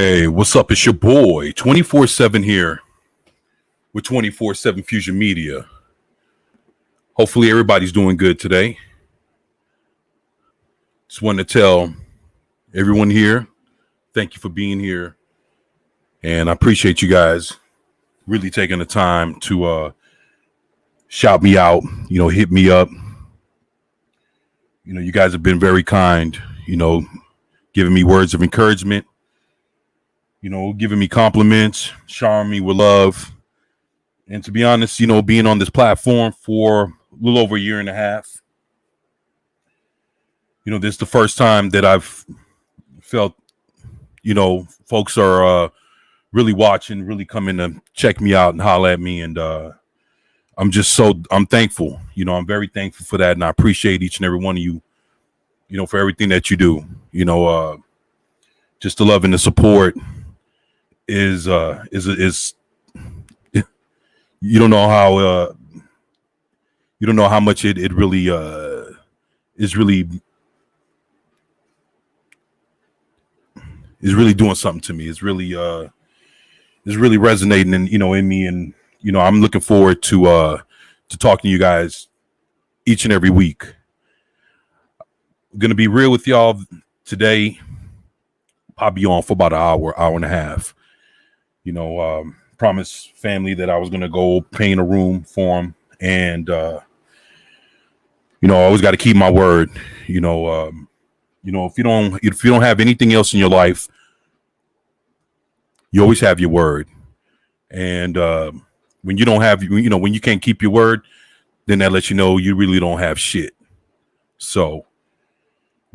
Hey, what's up? It's your boy, 24/7 here with 24/7 Fusion Media. Hopefully, everybody's doing good today. Just want to tell everyone here, thank you for being here. And I appreciate you guys really taking the time to shout me out, hit me up. You guys have been very kind, giving me words of encouragement, giving me compliments, showering me with love. And to be honest, being on this platform for a little over a year and a half, this is the first time that I've felt, folks are really watching, really coming to check me out and holler at me. And I'm thankful. I'm very thankful for that. And I appreciate each and every one of you, for everything that you do. Just the love and the support is you don't know how much it really is really doing something to me. It's really resonating in me, and I'm looking forward to talking to you guys each and every week. I'm gonna be real with y'all today. I'll be on for about an hour and a half. Promised family that I was gonna go paint a room for them, and I always got to keep my word. If you don't have anything else in your life, you always have your word. And when you don't have, when you can't keep your word, then that lets you know you really don't have shit. So,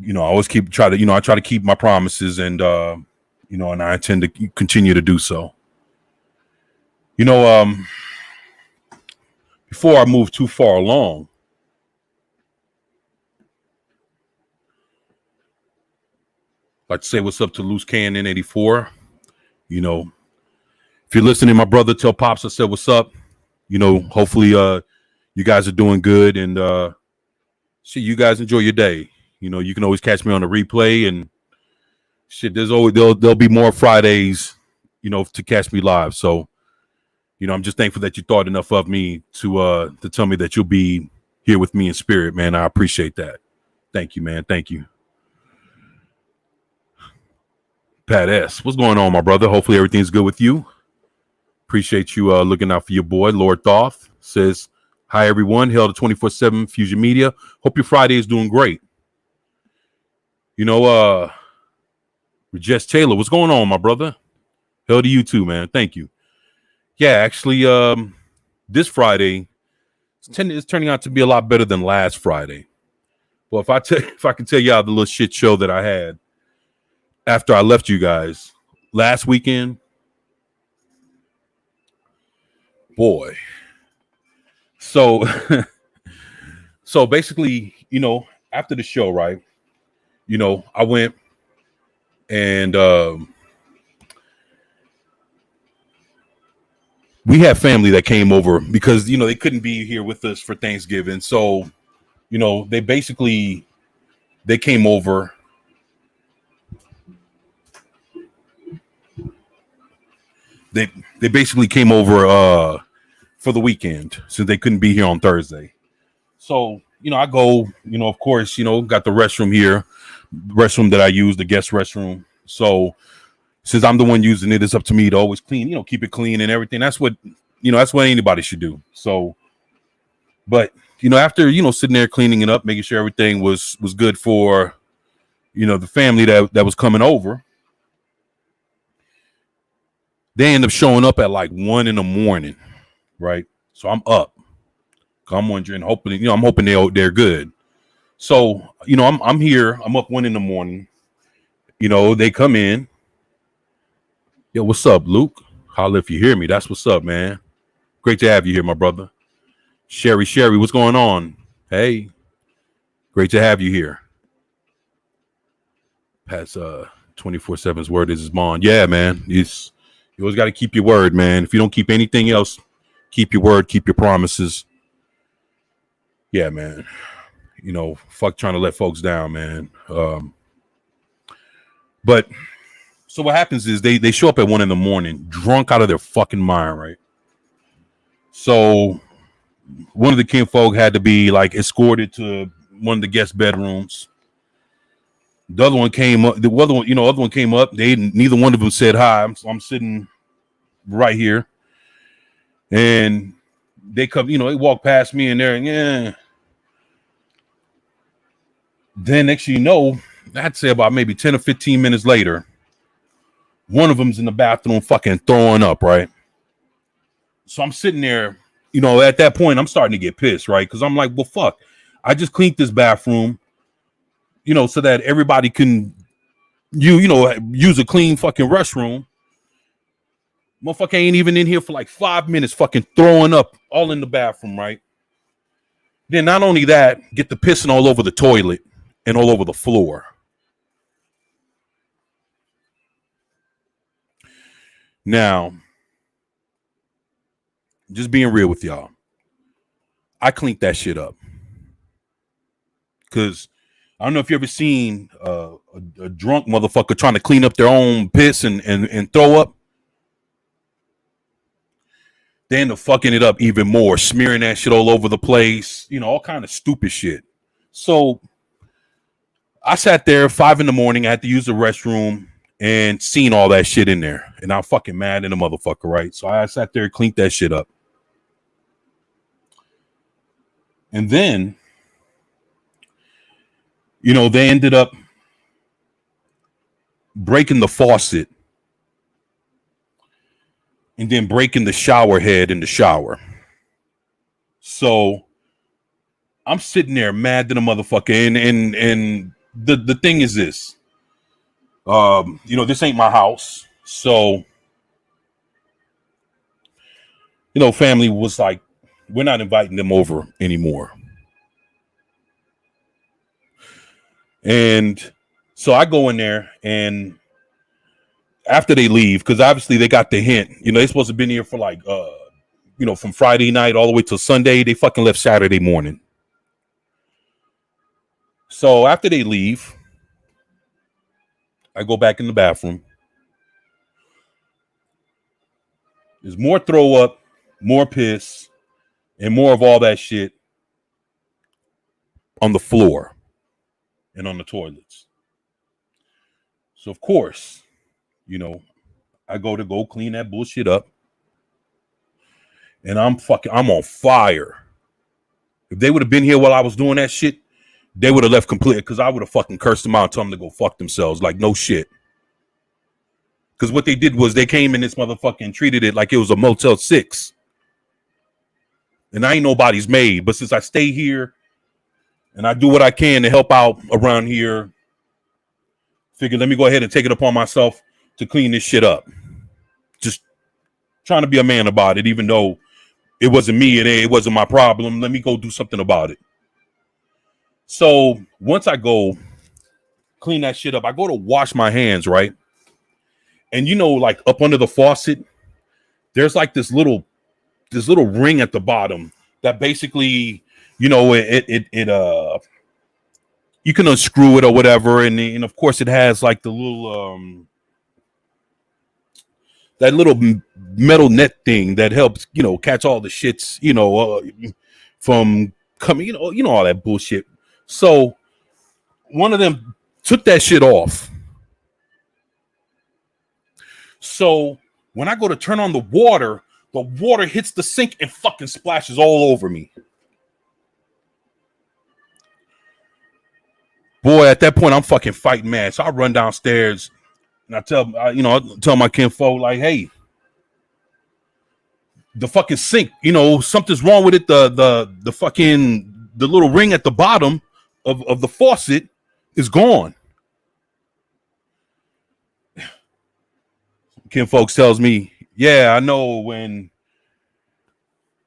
I always I try to keep my promises, and and I intend to continue to do so. Before I move too far along, I'd like to say what's up to Loose Cannon 84. If you're listening, my brother, tell Pops I said what's up. Hopefully you guys are doing good, and see you guys enjoy your day. You can always catch me on the replay, and shit, there'll be more Fridays, to catch me live. So, I'm just thankful that you thought enough of me to tell me that you'll be here with me in spirit, man. I appreciate that. Thank you, man. Thank you. Pat S., what's going on, my brother? Hopefully everything's good with you. Appreciate you looking out for your boy. Lord Thoth says, hi, everyone. Hail to 24/7 Fusion Media. Hope your Friday is doing great. Rajesh Taylor, what's going on, my brother? Hail to you too, man. Thank you. Yeah, actually, this Friday is turning out to be a lot better than last Friday. Well, if I can tell y'all the little shit show that I had after I left you guys last weekend, boy. So, so basically, after the show, right? I went and we had family that came over because they couldn't be here with us for Thanksgiving. So, they came over. They basically came over for the weekend since they couldn't be here on Thursday. So, I go, of course, got the restroom here, restroom that I use, the guest restroom. So since I'm the one using it, it's up to me to always clean, keep it clean and everything. That's what anybody should do. So, but, after, sitting there cleaning it up, making sure everything was good for, the family that was coming over, they end up showing up at like 1 a.m, right? So I'm up. I'm wondering, hoping, I'm hoping they're good. So, I'm here. I'm up 1 a.m. They come in. Yo, what's up, Luke? Holla if you hear me. That's what's up, man. Great to have you here, my brother. Sherry, what's going on? Hey, great to have you here. Past 24/7's word is his bond. Yeah, man. You always got to keep your word, man. If you don't keep anything else, keep your word, keep your promises. Yeah, man. Fuck trying to let folks down, man. But So what happens is they show up at 1 a.m, drunk out of their fucking mind, right? So one of the kinfolk had to be like escorted to one of the guest bedrooms. The other one came up. The other one came up. Neither one of them said hi. So I'm sitting right here, and they come. They walk past me, and they're yeah. Then next you know, I'd say about maybe 10 or 15 minutes later, one of them's in the bathroom fucking throwing up, right? So I'm sitting there, at that point, I'm starting to get pissed, right? Because I'm like, well, fuck. I just cleaned this bathroom, so that everybody can use a clean fucking restroom. Motherfucker ain't even in here for like 5 minutes fucking throwing up all in the bathroom, right? Then not only that, get the pissing all over the toilet and all over the floor. Now, just being real with y'all, I cleaned that shit up. Because I don't know if you ever seen a drunk motherfucker trying to clean up their own piss and throw up. They end up fucking it up even more, smearing that shit all over the place, all kind of stupid shit. So I sat there 5 a.m. I had to use the restroom and seen all that shit in there. And I'm fucking mad in the motherfucker, right? So I sat there and cleaned that shit up. And then, they ended up breaking the faucet and then breaking the shower head in the shower. So I'm sitting there mad to the motherfucker. And the thing is this, this ain't my house. So, family was like, we're not inviting them over anymore. And so I go in there, and after they leave, because obviously they got the hint, they're supposed to have been here for like, from Friday night all the way till Sunday. They fucking left Saturday morning. So after they leave, I go back in the bathroom. There's more throw up, more piss, and more of all that shit on the floor and on the toilets. So of course, I go clean that bullshit up, and I'm on fire. If they would have been here while I was doing that shit, they would have left completely, because I would have fucking cursed them out and told them to go fuck themselves. Like, no shit. Because what they did was they came in this motherfucker and treated it like it was a Motel 6. And I ain't nobody's maid. But since I stay here and I do what I can to help out around here, figure let me go ahead and take it upon myself to clean this shit up. Just trying to be a man about it, even though it wasn't me and it wasn't my problem. Let me go do something about it. So once I go clean that shit up, I go to wash my hands, right? And like up under the faucet, there's like this little ring at the bottom that basically, it you can unscrew it or whatever, and of course it has like the little that little metal net thing that helps catch all the shits from coming, all that bullshit. So one of them took that shit off. So when I go to turn on the water hits the sink and fucking splashes all over me. Boy, at that point, I'm fucking fighting mad. So I run downstairs and I tell my kinfolk, like, hey, the fucking sink, something's wrong with it. The fucking, the little ring at the bottom of the faucet is gone. Kinfolk tells me, yeah, I know when,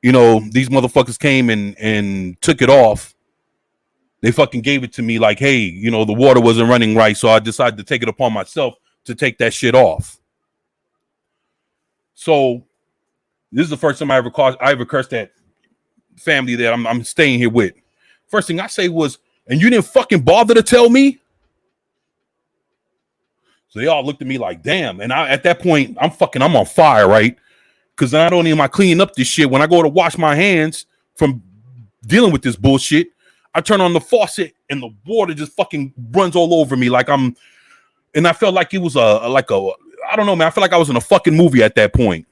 these motherfuckers came and took it off, they fucking gave it to me like, hey, the water wasn't running right. So I decided to take it upon myself to take that shit off. So this is the first time I ever cursed that family that I'm staying here with. First thing I say was, and you didn't fucking bother to tell me? So they all looked at me like, damn. And at that point, I'm on fire, right? Because not only am I cleaning up this shit, when I go to wash my hands from dealing with this bullshit, I turn on the faucet and the water just fucking runs all over me and I felt like it was I don't know, man. I felt like I was in a fucking movie at that point.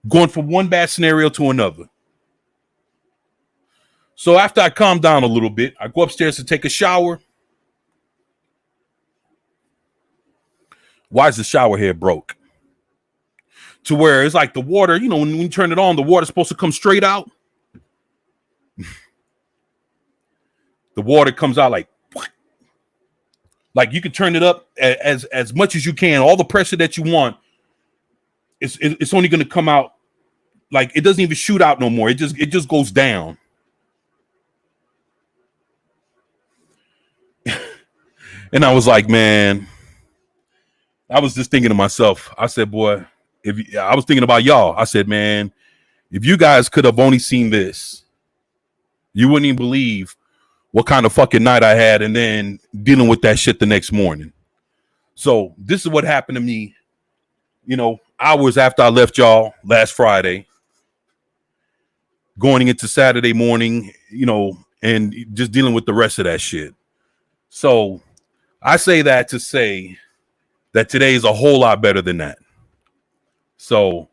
Going from one bad scenario to another. So after I calm down a little bit, I go upstairs to take a shower. Why is the shower head broke? To where it's like the water, when you turn it on, the water's supposed to come straight out. The water comes out like you can turn it up as much as you can, all the pressure that you want. It's only going to come out like it doesn't even shoot out no more. It just goes down. And I was like, man, I was just thinking to myself, I said, boy, I was thinking about y'all. I said, man, if you guys could have only seen this, you wouldn't even believe what kind of fucking night I had and then dealing with that shit the next morning. So this is what happened to me, hours after I left y'all last Friday, going into Saturday morning, and just dealing with the rest of that shit. So I say that to say that today is a whole lot better than that. So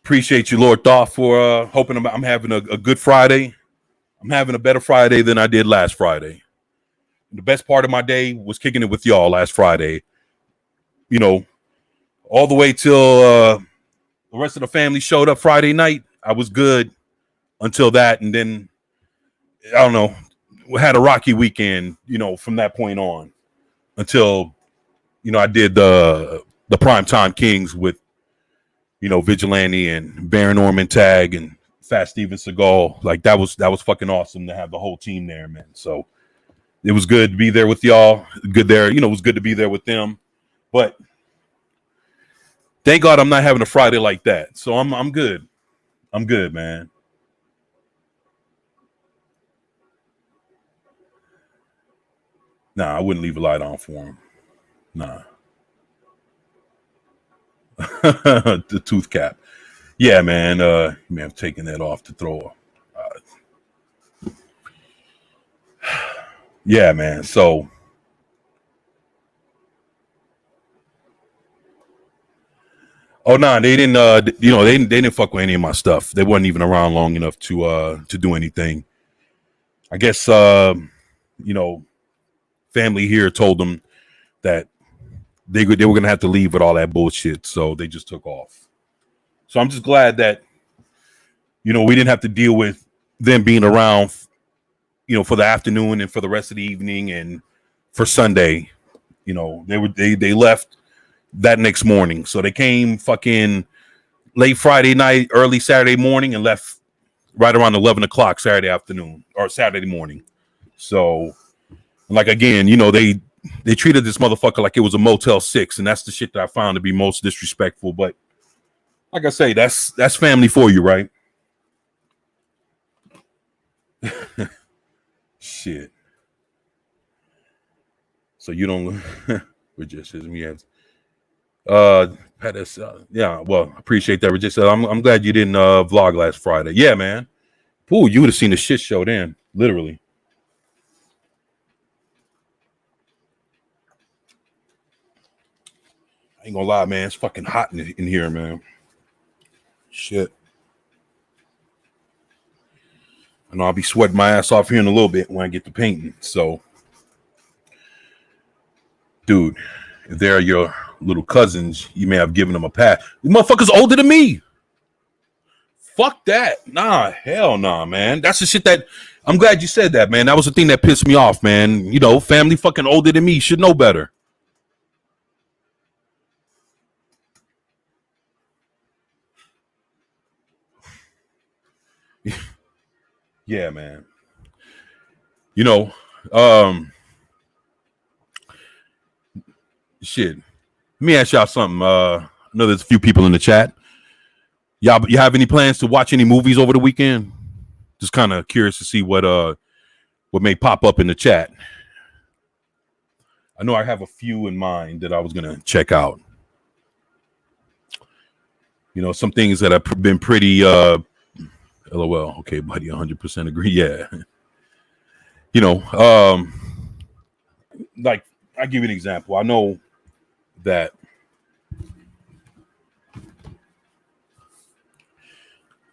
appreciate you, Lord Thoth, for hoping I'm having a good Friday. I'm having a better Friday than I did last Friday. The best part of my day was kicking it with y'all last Friday. All the way till the rest of the family showed up Friday night. I was good until that. And then, I don't know, we had a rocky weekend, from that point on until, I did the Primetime Kings with, Vigilante and Baron Norman Tag and Fat Steven Seagal. Like that was fucking awesome to have the whole team there, man. So it was good to be there with y'all. Good there, it was good to be there with them. But thank God I'm not having a Friday like that. So I'm good. I'm good, man. Nah, I wouldn't leave a light on for him. Nah. The tooth cap. Yeah, man. You may have taken that off to throw. Yeah, man. So, oh no, they didn't. They didn't fuck with any of my stuff. They wasn't even around long enough to do anything. I guess family here told them that they were gonna have to leave with all that bullshit, so they just took off. So I'm just glad that, we didn't have to deal with them being around, for the afternoon and for the rest of the evening and for Sunday. They left that next morning. So they came fucking late Friday night, early Saturday morning and left right around 11 o'clock Saturday afternoon or Saturday morning. So again, they treated this motherfucker like it was a Motel 6. And that's the shit that I found to be most disrespectful. But like I say, that's family for you, right? Shit. So you don't Registism, yes. Yeah, well, appreciate that, Registism. I'm glad you didn't vlog last Friday. Yeah, man. Ooh, you would have seen the shit show then, literally. I ain't gonna lie, man. It's fucking hot in here, man. Shit. I know I'll be sweating my ass off here in a little bit when I get to painting. So, dude, if they're your little cousins, you may have given them a pass. These motherfuckers older than me. Fuck that. Nah, hell nah, man. That's the shit that I'm glad you said that, man. That was the thing that pissed me off, man. Family fucking older than me should know better. Yeah, man. Shit. Let me ask y'all something. I know there's a few people in the chat. You have any plans to watch any movies over the weekend? Just kind of curious to see what may pop up in the chat. I know I have a few in mind that I was gonna check out. You know, some things that have been pretty LOL. Okay, buddy, 100% agree. Yeah. You know, like I give you an example. I know that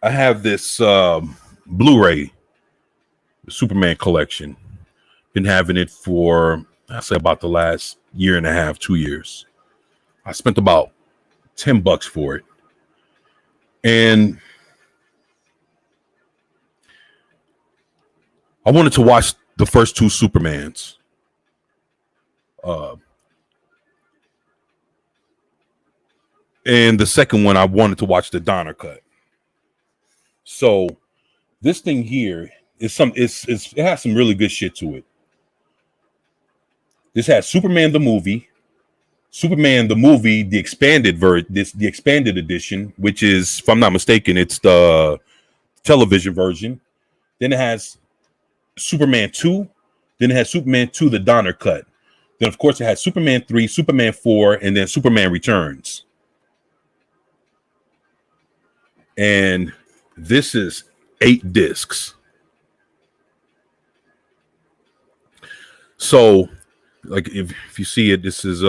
I have this Blu-ray Superman collection. Been having it for I say about the last year and a half, 2 years. I spent about $10 for it, and I wanted to watch the first two Supermans. And the second one, I wanted to watch the Donner cut. So this thing here is it has some really good shit to it. This has Superman the movie, the expanded the expanded edition, which is, if I'm not mistaken, it's the television version. Then it has Superman 2. Then it has Superman 2, the Donner cut. Then, of course, it has Superman 3, Superman 4, and then Superman Returns. And this is 8 discs. So, like, if you see it, this is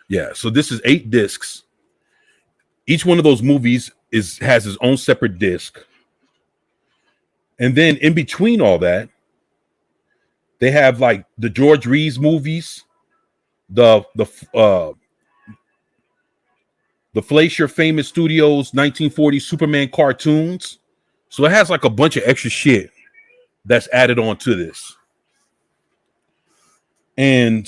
yeah. So this is 8 discs. Each one of those movies has its own separate disc. And then in between all that, they have like the George Reeves movies, the Fleischer Famous Studios 1940 Superman cartoons. So it has like a bunch of extra shit that's added on to this. And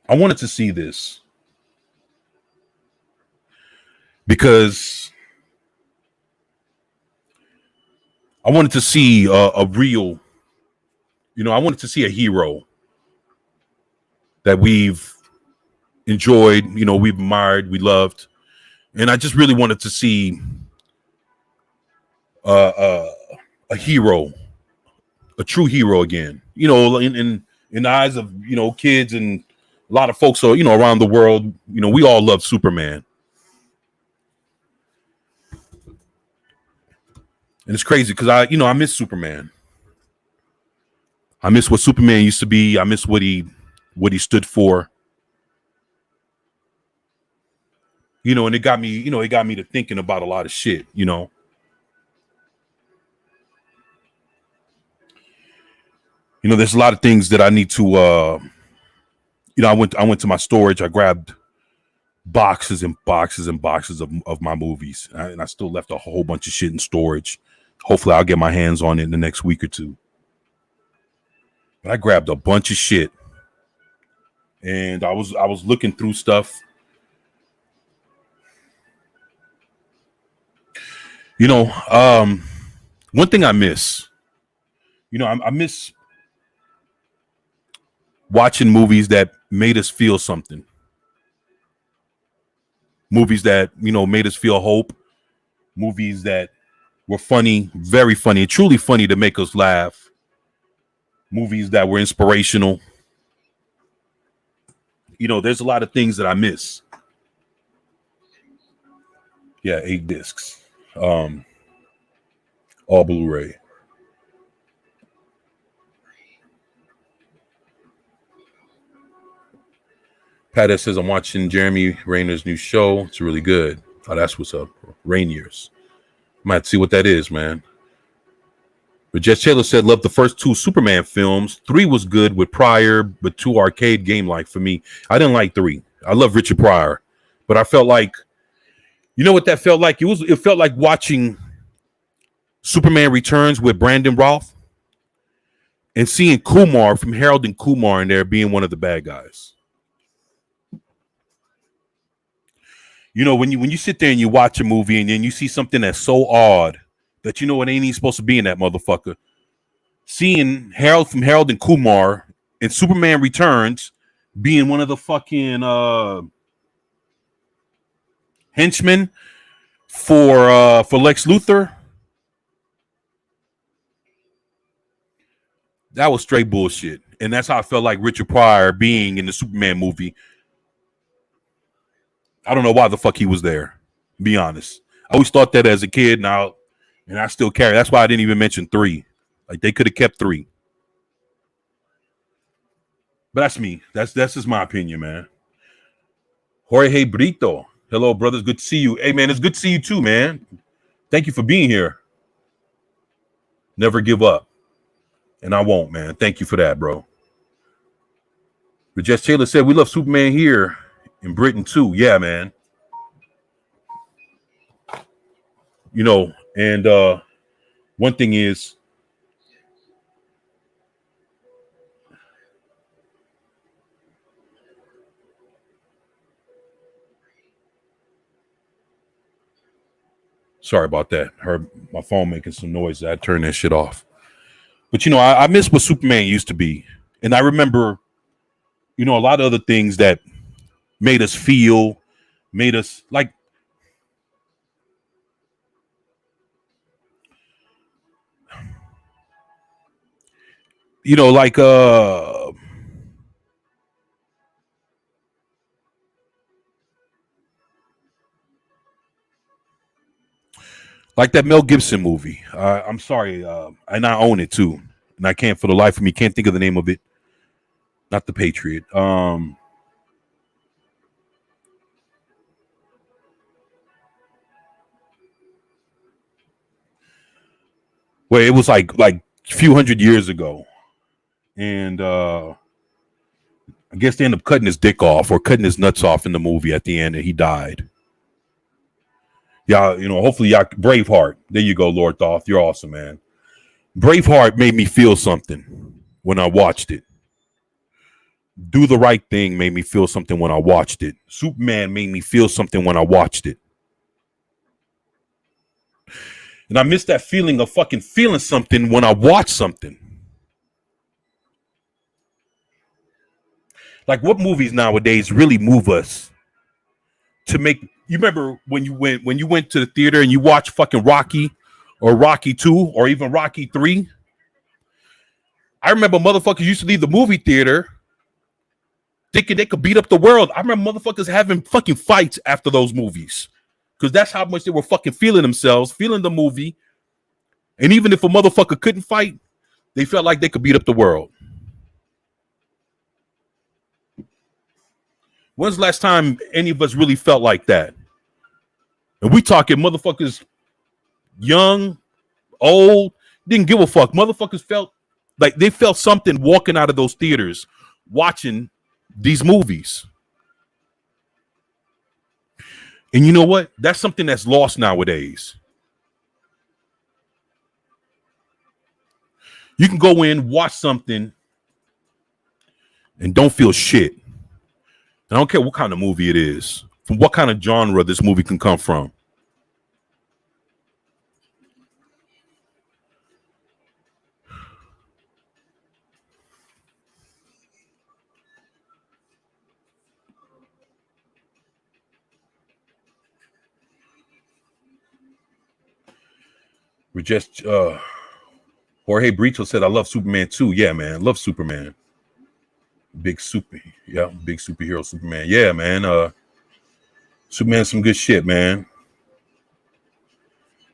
I wanted to see this because I wanted to see a real, I wanted to see a hero that we've enjoyed, we've admired, we loved. And I just really wanted to see a hero, a true hero again, in the eyes of, kids and a lot of folks, around the world, we all love Superman. And it's crazy because I miss Superman. I miss what Superman used to be. I miss what he stood for. And it got me to thinking about a lot of shit, there's a lot of things that I need to I went to my storage. I grabbed boxes and boxes and boxes of my movies. And I still left a whole bunch of shit in storage. Hopefully I'll get my hands on it in the next week or two. But I grabbed a bunch of shit. And I was looking through stuff. One thing I miss, I miss watching movies that made us feel something. Movies that, made us feel hope. Movies that were funny, very funny, truly funny to make us laugh. Movies that were inspirational. There's a lot of things that I miss. Yeah, 8 discs. All Blu-ray. Pat says, I'm watching Jeremy Rainer's new show. It's really good. Oh, that's what's up. Rainier's. Might see what that is, man. But Jess Taylor said, love the first 2 Superman films. 3 was good with Pryor, but 2 arcade game-like for me. I didn't like 3. I love Richard Pryor. But I felt like, what that felt like? It felt like watching Superman Returns with Brandon Routh and seeing Kumar from Harold and Kumar in there being one of the bad guys. When you sit there and you watch a movie and then you see something that's so odd that it ain't even supposed to be in that motherfucker. Seeing Harold from Harold and Kumar in Superman Returns being one of the fucking henchmen, for Lex Luthor, that was straight bullshit. And that's how I felt like Richard Pryor being in the Superman movie. I don't know why the fuck he was there, to be honest. I always thought that as a kid now, and I still carry. That's why I didn't even mention 3. Like they could have kept 3. But that's me. That's just my opinion, man. Jorge Brito. Hello, brothers. Good to see you. Hey, man, it's good to see you too, man. Thank you for being here. Never give up. And I won't, man. Thank you for that, bro. But Jess Taylor said, we love Superman here in Britain too. Yeah, man. You know, and one thing is, sorry about that. Heard my phone making some noise. I turned that shit off. But, you know, I miss what Superman used to be. And I remember, you know, a lot of other things that made us feel, made us like, you know, like that Mel Gibson movie. I'm sorry, and I own it too, and I can't for the life of me can't think of the name of it. Not The Patriot. Where it was like a few hundred years ago, and I guess they end up cutting his dick off or cutting his nuts off in the movie at the end, and he died. Yeah, you know, hopefully y'all Braveheart. There you go, Lord Thoth. You're awesome, man. Braveheart made me feel something when I watched it. Do the Right Thing made me feel something when I watched it. Superman made me feel something when I watched it. And I miss that feeling of fucking feeling something when I watch something. Like what movies nowadays really move us to make you remember when you went to the theater and you watched fucking Rocky or Rocky 2 or even Rocky 3? I remember motherfuckers used to leave the movie theater thinking they could beat up the world. I remember motherfuckers having fucking fights after those movies because that's how much they were fucking feeling themselves, feeling the movie. And even if a motherfucker couldn't fight, they felt like they could beat up the world. When's the last time any of us really felt like that? And we talking motherfuckers young, old, didn't give a fuck. Motherfuckers felt like they felt something walking out of those theaters watching these movies. And you know what? That's something that's lost nowadays. You can go in, watch something, and don't feel shit. I don't care what kind of movie it is, from what kind of genre this movie can come from. We just Jorge Brito said, I love Superman too. Yeah, man. Love Superman. Big superhero Superman. Yeah, man. Superman's some good shit, man.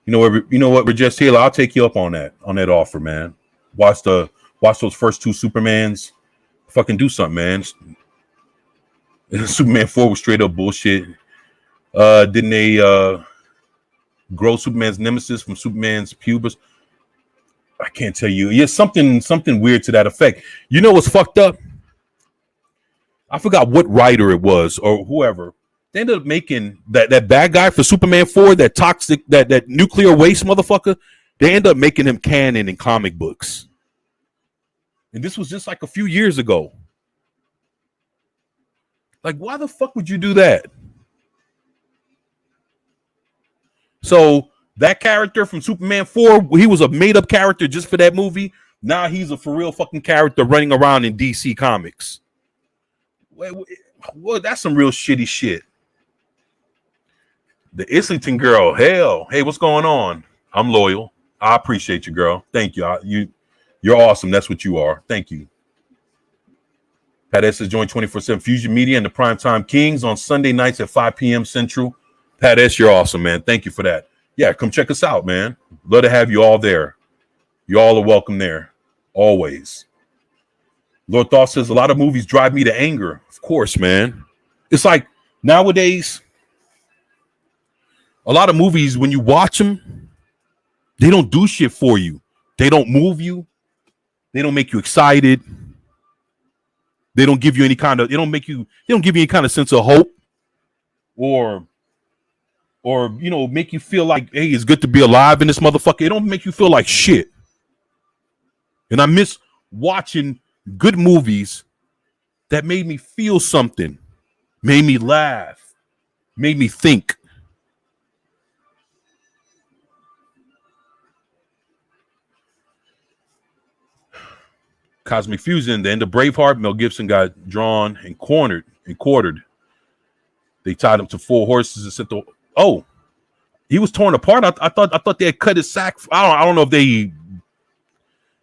You know what, Rajesh Taylor, I'll take you up on that offer, man. Watch those first 2 Supermans. Fucking do something, man. Superman 4 was straight up bullshit. Didn't they grow Superman's nemesis from Superman's pubis? I can't tell you. Yeah, something weird to that effect. You know what's fucked up? I forgot what writer it was or whoever. They ended up making that bad guy for Superman 4, that toxic, that nuclear waste motherfucker. They ended up making him canon in comic books. And this was just like a few years ago. Like, why the fuck would you do that? So that character from Superman 4, he was a made-up character just for that movie. Now he's a for real fucking character running around in DC Comics. Well, that's some real shitty shit. The Islington girl. Hell. Hey, what's going on? I'm loyal. I appreciate you, girl. Thank you. You're awesome. That's what you are. Thank you. Pat S has joined 24/7 Fusion Media and the Primetime Kings on Sunday nights at 5 p.m. Central. Pat S, you're awesome, man. Thank you for that. Yeah, come check us out, man. Love to have you all there. You all are welcome there. Always. Lord Thought says a lot of movies drive me to anger. Of course, man. It's like nowadays, a lot of movies, when you watch them, they don't do shit for you. They don't move you. They don't make you excited. They don't give you any kind of, they don't give you any kind of sense of hope or make you feel like, hey, it's good to be alive in this motherfucker. It don't make you feel like shit. And I miss watching good movies that made me feel something, made me laugh, made me think. Cosmic Fusion, the end of Braveheart, Mel Gibson got drawn and quartered. They tied him to 4 horses and sent he was torn apart. I thought they had cut his sack. I don't know if they.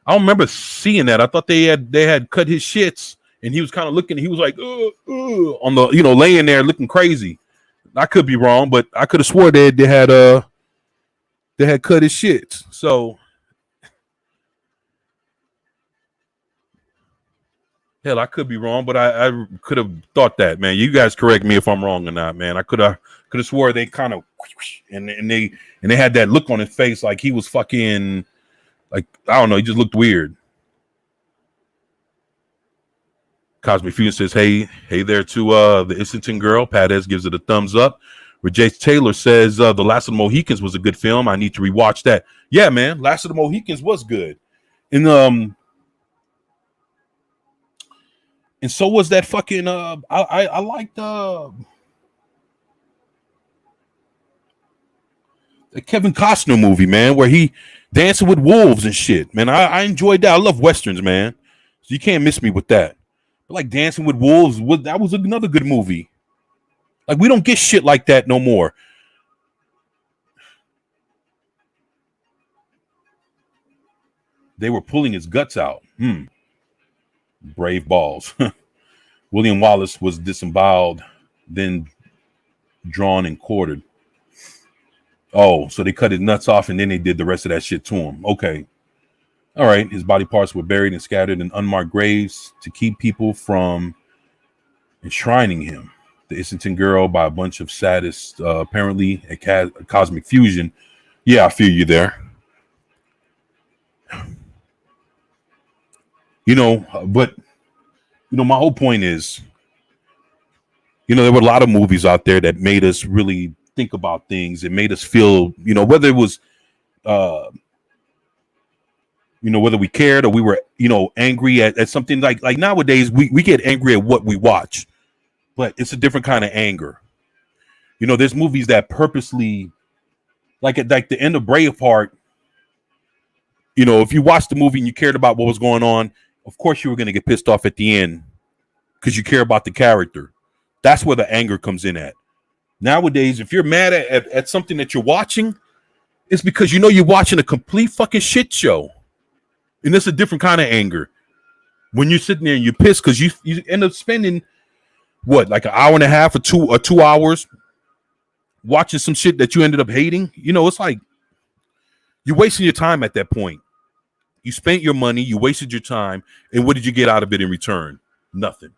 I don't remember seeing that. I thought they had cut his shits, and he was kind of looking. He was like, on the laying there looking crazy. I could be wrong, but I could have swore they had cut his shits. So. Hell, I could be wrong, but I could have thought that, man. You guys correct me if I'm wrong or not, man. I could have swore they kind of and they had that look on his face like he was fucking like, I don't know, he just looked weird. Cosmic Fusion says, hey there to the Islington girl. Pat S gives it a thumbs up. Rajesh Taylor says The Last of the Mohicans was a good film. I need to rewatch that. Yeah, man, Last of the Mohicans was good. And so was that fucking I liked the Kevin Costner movie, man, where he dancing with wolves and shit. Man, I enjoyed that. I love westerns, man. So you can't miss me with that. But like Dancing with Wolves, that was another good movie. Like we don't get shit like that no more. They were pulling his guts out. Brave balls. William Wallace was disemboweled, then drawn and quartered. Oh, so they cut his nuts off and then they did the rest of that shit to him. Okay. All right. His body parts were buried and scattered in unmarked graves to keep people from enshrining him. The Islington girl by a bunch of sadists, apparently at Cosmic Fusion. Yeah, I feel you there. But my whole point is, there were a lot of movies out there that made us really think about things. It made us feel, whether it was, whether we cared or we were, angry at something like nowadays, we get angry at what we watch, but it's a different kind of anger. There's movies that purposely, like the end of Braveheart, if you watched the movie and you cared about what was going on, of course you were going to get pissed off at the end because you care about the character. That's where the anger comes in at. Nowadays, if you're mad at something that you're watching, it's because you're watching a complete fucking shit show. And it's a different kind of anger. When you're sitting there and you're pissed because you end up spending, like an hour and a half or 2 hours watching some shit that you ended up hating. It's like you're wasting your time at that point. You spent your money, you wasted your time, and what did you get out of it in return? Nothing.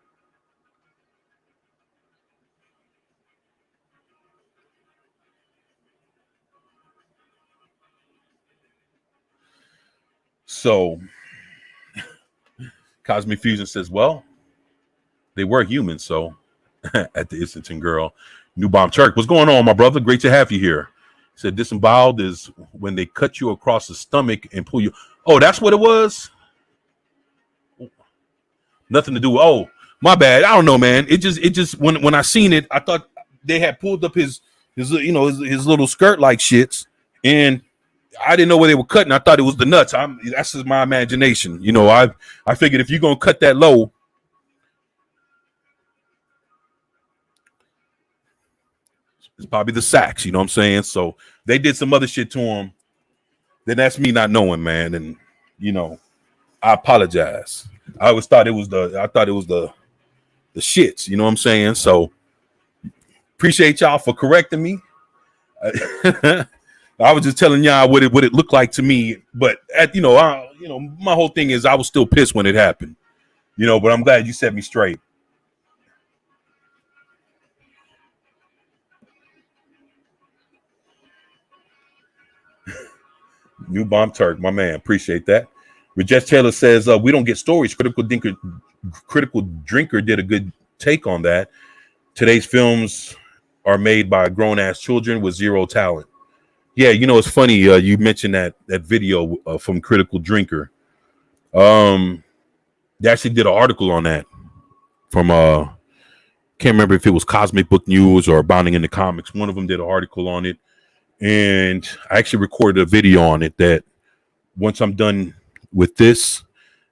So, Cosmic Fusion says, well, they were human, so at the Islington girl. New Bomb Turk, what's going on, my brother? Great to have you here. He said disemboweled is when they cut you across the stomach and pull you. Oh, that's what it was? Nothing to do. Oh, my bad. I don't know, man. It just when I seen it, I thought they had pulled up his little skirt like shits, and I didn't know where they were cutting. I thought it was the nuts. That's just my imagination. I figured if you're gonna cut that low. It's probably the sax, you know what I'm saying? So they did some other shit to him. Then that's me not knowing, man. And you know, I apologize. I always thought it was the shits, you know what I'm saying? So appreciate y'all for correcting me. I was just telling y'all what it looked like to me, but my whole thing is I was still pissed when it happened, you know. But I'm glad you set me straight. New Bomb Turk, my man, appreciate that. Rajesh Taylor says we don't get stories. Critical Drinker did a good take on that. Today's films are made by grown-ass children with zero talent. Yeah, you know, it's funny. You mentioned that video from Critical Drinker. They actually did an article on that from can't remember if it was Cosmic Book News or Bounding in the Comics. One of them did an article on it, and I actually recorded a video on it. That once I'm done with this,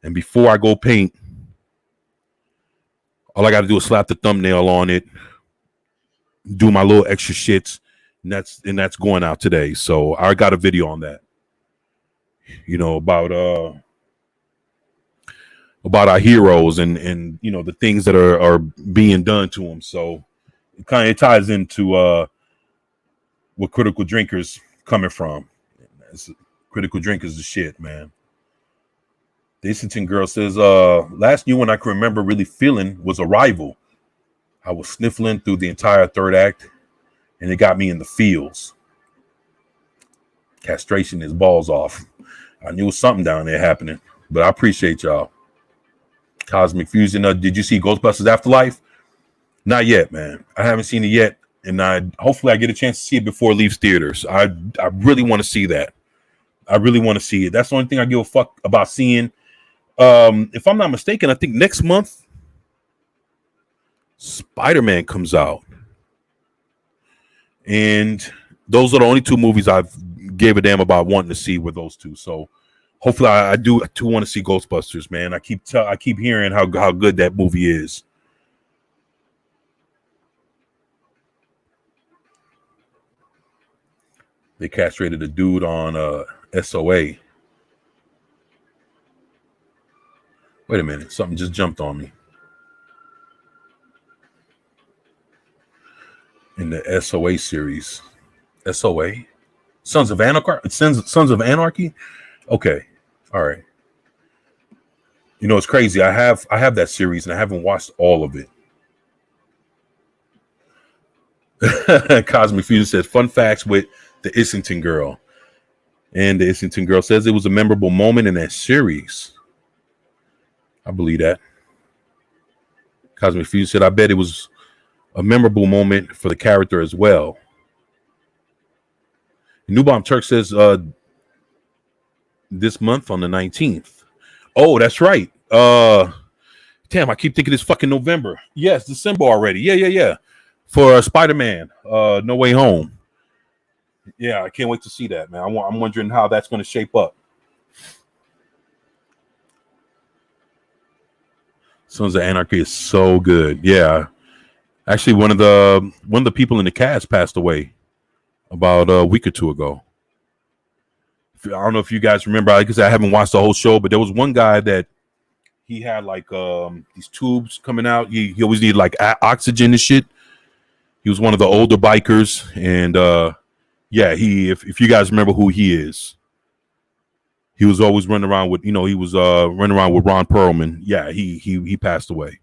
and before I go paint, all I got to do is slap the thumbnail on it, do my little extra shits, and that's going out today. So I got a video on that, you know, about our heroes and you know the things that are being done to them. So it kind of ties into what Critical Drinkers coming from. Critical Drinkers the shit, man. The Islington girl says, last new one I can remember really feeling was Arrival. I was sniffling through the entire third act, and it got me in the feels. Castration his balls off. I knew something down there happening, but I appreciate y'all. Cosmic Fusion. Did you see Ghostbusters Afterlife? Not yet, man. I haven't seen it yet, and hopefully I get a chance to see it before it leaves theaters. I really want to see that. I really want to see it. That's the only thing I give a fuck about seeing. If I'm not mistaken, I think next month Spider-Man comes out, and those are the only two movies I've gave a damn about wanting to see, were those two. So hopefully I do want to see Ghostbusters, man. I keep hearing how good that movie is. They castrated a dude on SOA. Wait a minute, something just jumped on me. In the SOA series. SOA? Sons of Anarchy? Okay. All right. You know, it's crazy. I have that series and I haven't watched all of it. Cosmic Fusion says, fun facts with the Islington girl. And the Islington girl says it was a memorable moment in that series. I believe that. Cosmic Fusion said, I bet it was a memorable moment for the character as well. New Bomb Turk says this month on the 19th. Oh, that's right. Damn, I keep thinking it's fucking November. Yes, December already. Yeah. For Spider-Man, No Way Home. Yeah, I can't wait to see that, man. I'm wondering how that's going to shape up. Sons of Anarchy is so good. Yeah. Actually, one of the people in the cast passed away about a week or two ago. I don't know if you guys remember. I guess I haven't watched the whole show, but there was one guy that he had like these tubes coming out. He always needed like oxygen and shit. He was one of the older bikers, and yeah, if you guys remember who he is, he was always running around with, he was running around with Ron Perlman. Yeah, he passed away.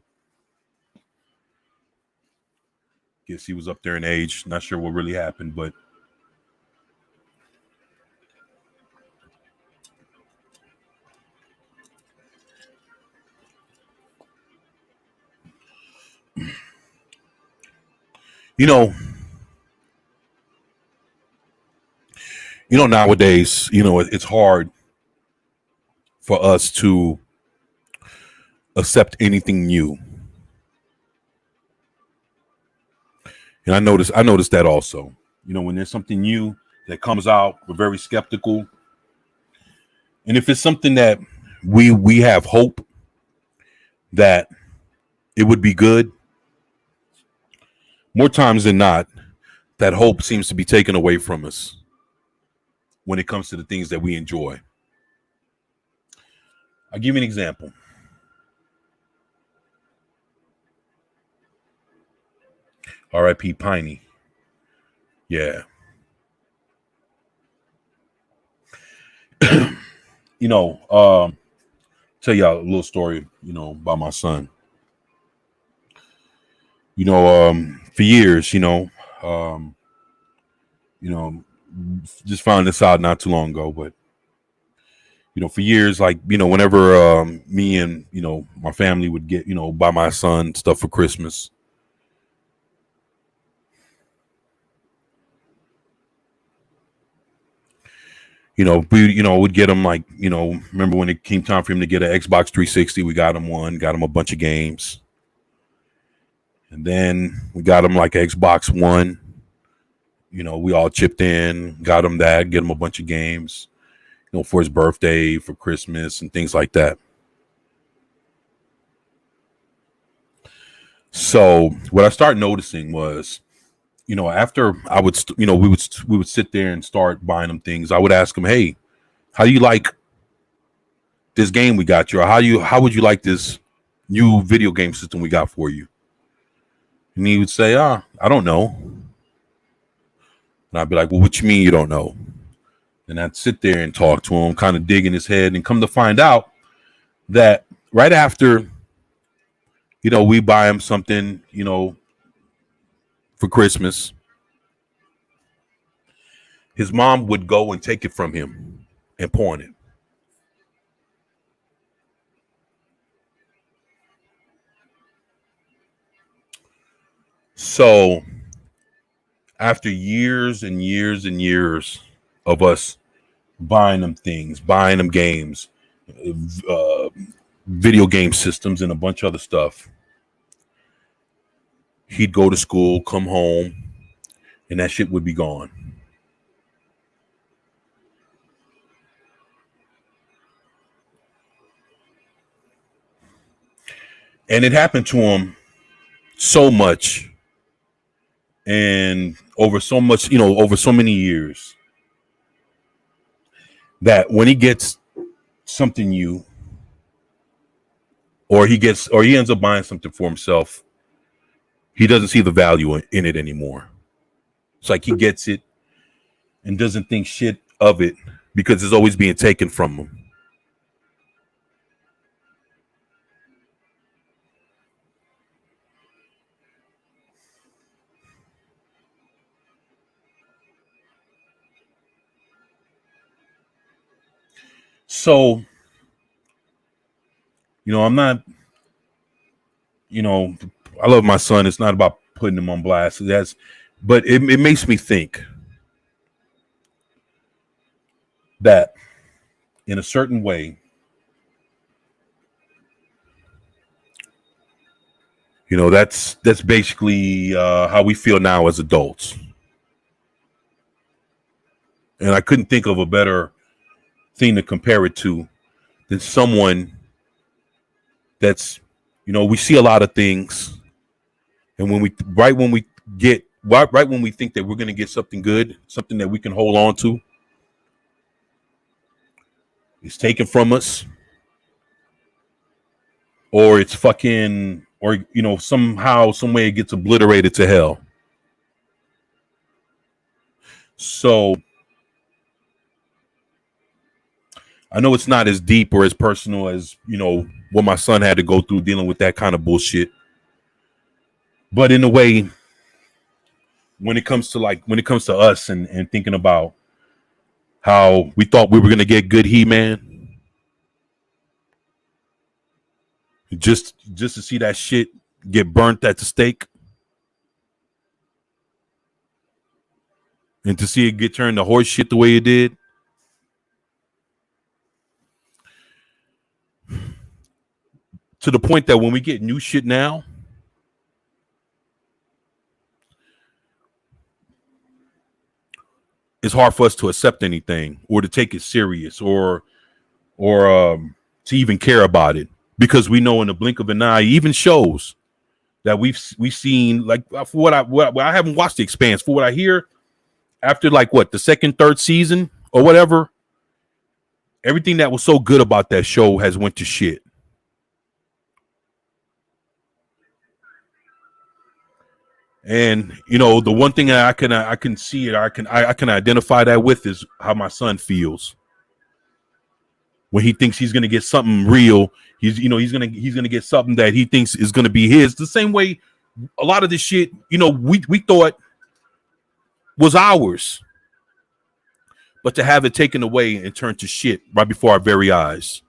Guess he was up there in age. Not sure what really happened, but nowadays, it's hard for us to accept anything new. And I noticed that also. When there's something new that comes out, we're very skeptical. And if it's something that we have hope that it would be good, more times than not, that hope seems to be taken away from us when it comes to the things that we enjoy. I'll give you an example. R.I.P. Piney. Yeah. Tell y'all a little story, about my son. For years, just found this out not too long ago, but for years, like, whenever me and my family would get, buy my son stuff for Christmas, we'd get him, like, remember when it came time for him to get an Xbox 360, we got him a bunch of games. And then we got him like Xbox One. We all chipped in, got him that, get him a bunch of games, for his birthday, for Christmas, and things like that. So what I started noticing was, after I would, we would sit there and start buying them things. I would ask him, "Hey, how do you like this game we got you? Or how would you like this new video game system we got for you?" And he would say, "I don't know." And I'd be like, "Well, what you mean you don't know?" And I'd sit there and talk to him, kind of dig in his head, and come to find out that right after, we buy him something, for Christmas, his mom would go and take it from him and pawn it. So after years and years and years of us buying them things, buying them games, video game systems, and a bunch of other stuff, he'd go to school, come home, and that shit would be gone. And it happened to him so much, and over so many years, that when he gets something new, or he ends up buying something for himself, he doesn't see the value in it anymore. It's like he gets it and doesn't think shit of it because it's always being taken from him. So, I'm not, I love my son. It's not about putting him on blast. But it makes me think that in a certain way, that's basically how we feel now as adults. And I couldn't think of a better thing to compare it to than someone that's, we see a lot of things, and when we think that we're going to get something good, something that we can hold on to, it's taken from us, or it's fucking, or somehow, some way it gets obliterated to hell. So I know it's not as deep or as personal as, what my son had to go through dealing with that kind of bullshit. But in a way, when it comes to us and thinking about how we thought we were going to get good He-Man, just to see that shit get burnt at the stake, and to see it get turned to horse shit the way it did, to the point that when we get new shit now, it's hard for us to accept anything or to take it serious or to even care about it, because we know in the blink of an eye, even shows, that we've seen. Like for what I haven't watched The Expanse. For what I hear, after like what the second, third season or whatever, everything that was so good about that show has went to shit. And you know, the one thing that I can see it, I can identify that with is how my son feels when he thinks he's gonna get something real. He's gonna get something that he thinks is gonna be his. The same way a lot of this shit, we thought was ours, but to have it taken away and turned to shit right before our very eyes.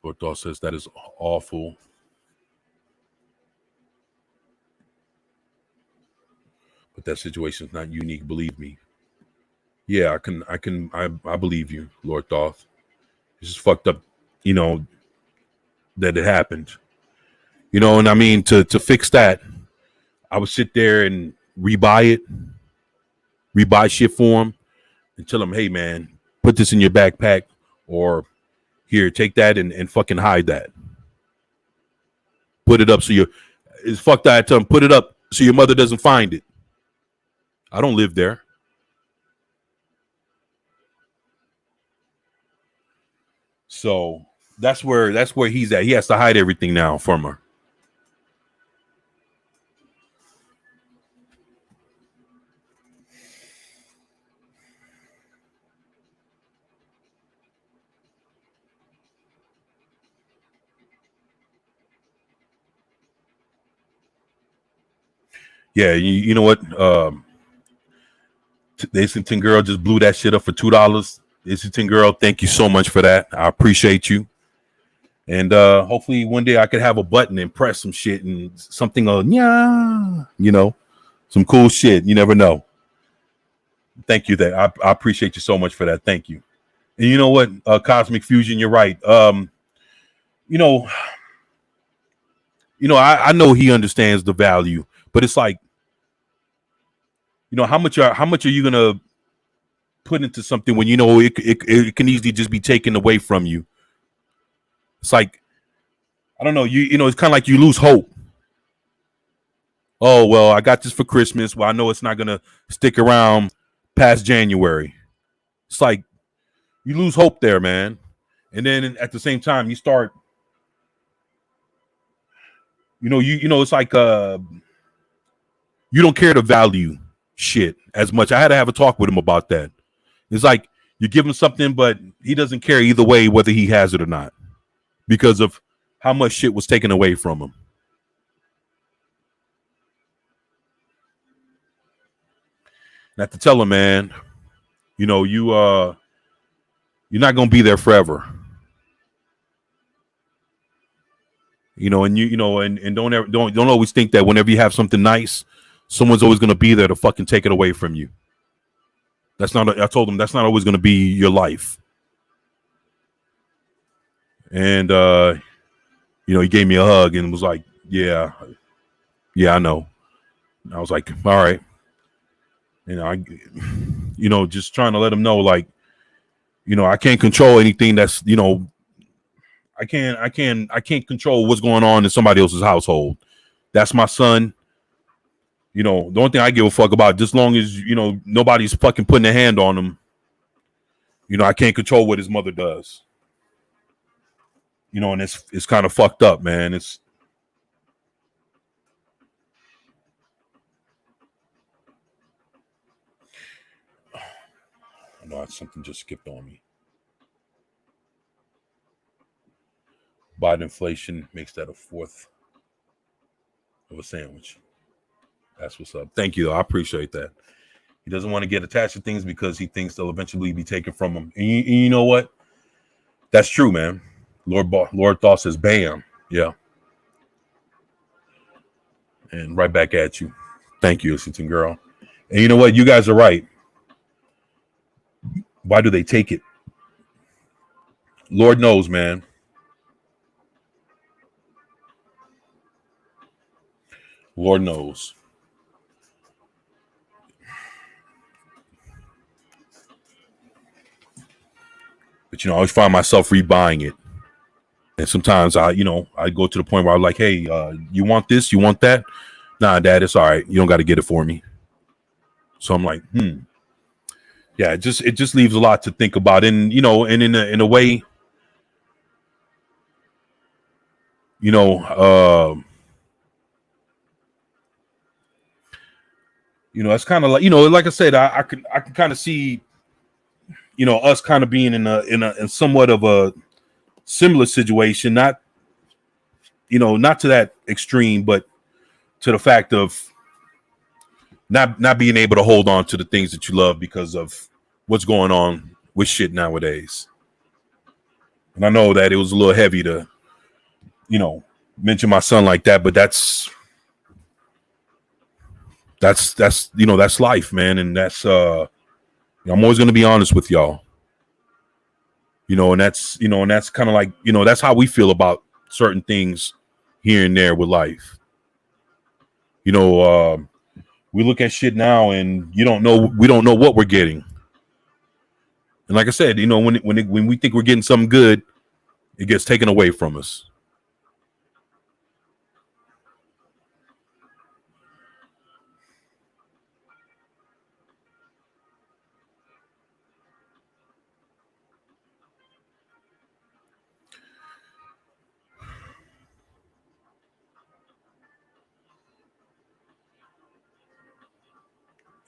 Lord Thought says that is awful. But that situation is not unique, believe me. Yeah, I believe you, Lord Thoth. It's just fucked up, you know, that it happened. And I mean to fix that, I would sit there and rebuy shit for him and tell him, hey man, put this in your backpack, or here, take that and fucking hide that. Put it up so it's fucked that. I tell him, put it up so your mother doesn't find it. I don't live there. So that's where he's at. He has to hide everything now from her. Yeah, you know what? The Islington girl just blew that shit up for $2. Islington girl, thank you so much for that. I appreciate you. And hopefully one day I could have a button and press some shit and something some cool shit. You never know. Thank you. That I appreciate you so much for that. Thank you. And you know what, Cosmic Fusion, you're right. You know, I know he understands the value, but it's like, how much are you gonna put into something when it can easily just be taken away from you? It's like, I don't know, it's kind of like you lose hope. Oh well, I got this for Christmas. Well, I know it's not gonna stick around past January. It's like you lose hope there, man. And then at the same time, you start, it's like you don't care to value shit as much. I had to have a talk with him about that. It's like you give him something, but he doesn't care either way whether he has it or not because of how much shit was taken away from him. And I have to tell him, man, you're not gonna be there forever. And don't always think that whenever you have something nice, someone's always gonna be there to fucking take it away from you. I told him that's not always gonna be your life. And he gave me a hug and was like, yeah, I know. And I was like, all right. Just trying to let him know, like, I can't control anything that's, I can't control what's going on in somebody else's household. That's my son. The only thing I give a fuck about, just long as, nobody's fucking putting a hand on him, I can't control what his mother does. And it's kind of fucked up, man. No, something just skipped on me. Biden inflation makes that a fourth of a sandwich. That's what's up. Thank you, though. I appreciate that. He doesn't want to get attached to things because he thinks they'll eventually be taken from him. And you know what? That's true, man. Lord Thought says, bam. Yeah. And right back at you. Thank you, Islington girl. And you know what? You guys are right. Why do they take it? Lord knows, man. Lord knows. But I always find myself rebuying it. And sometimes I go to the point where I'm like, hey, you want this? You want that? Nah, Dad, it's all right. You don't got to get it for me. So I'm like, yeah, it just leaves a lot to think about. And and in a way, it's kind of like, like I said, I can kind of see, us kind of being in somewhat of a similar situation, not to that extreme, but to the fact of not being able to hold on to the things that you love because of what's going on with shit nowadays. And I know that it was a little heavy to, mention my son like that, but that's life, man. And that's I'm always going to be honest with y'all. And that's kind of like, that's how we feel about certain things here and there with life. We look at shit now and we don't know what we're getting. And like I said, when we think we're getting something good, it gets taken away from us.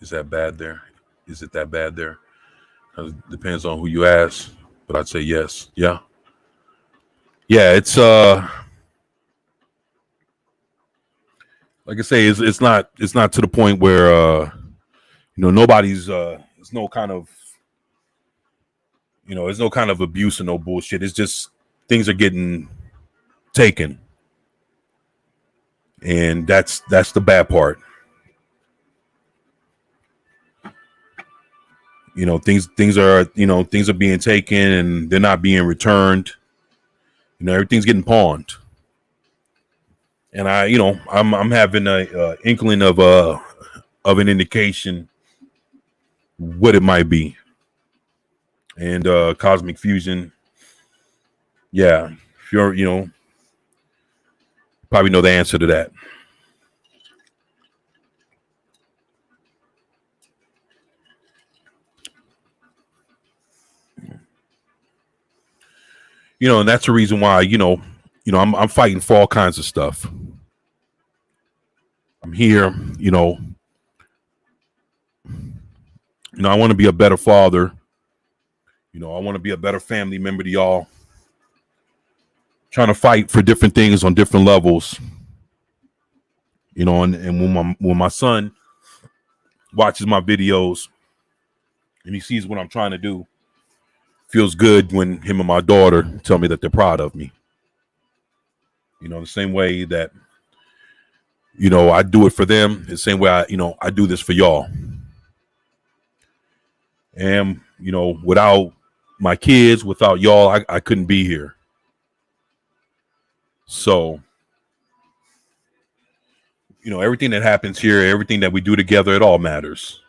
Is that bad there? Is it that bad there? It depends on who you ask, but I'd say yes. Yeah. Yeah, it's like I say, it's not to the point where nobody's there's no kind of there's no kind of abuse or no bullshit. It's just things are getting taken. And that's the bad part. Things are being taken and they're not being returned. Everything's getting pawned. And I'm having a inkling of an indication what it might be. And Cosmic Fusion, yeah, if you're probably know the answer to that. And that's the reason why, I'm fighting for all kinds of stuff. I'm here, I want to be a better father. I want to be a better family member to y'all. Trying to fight for different things on different levels. And when my son watches my videos and he sees what I'm trying to do, feels good when him and my daughter tell me that they're proud of me. The same way that, I do it for them, the same way I do this for y'all. And, without my kids, without y'all, I couldn't be here. So, everything that happens here, everything that we do together, it all matters.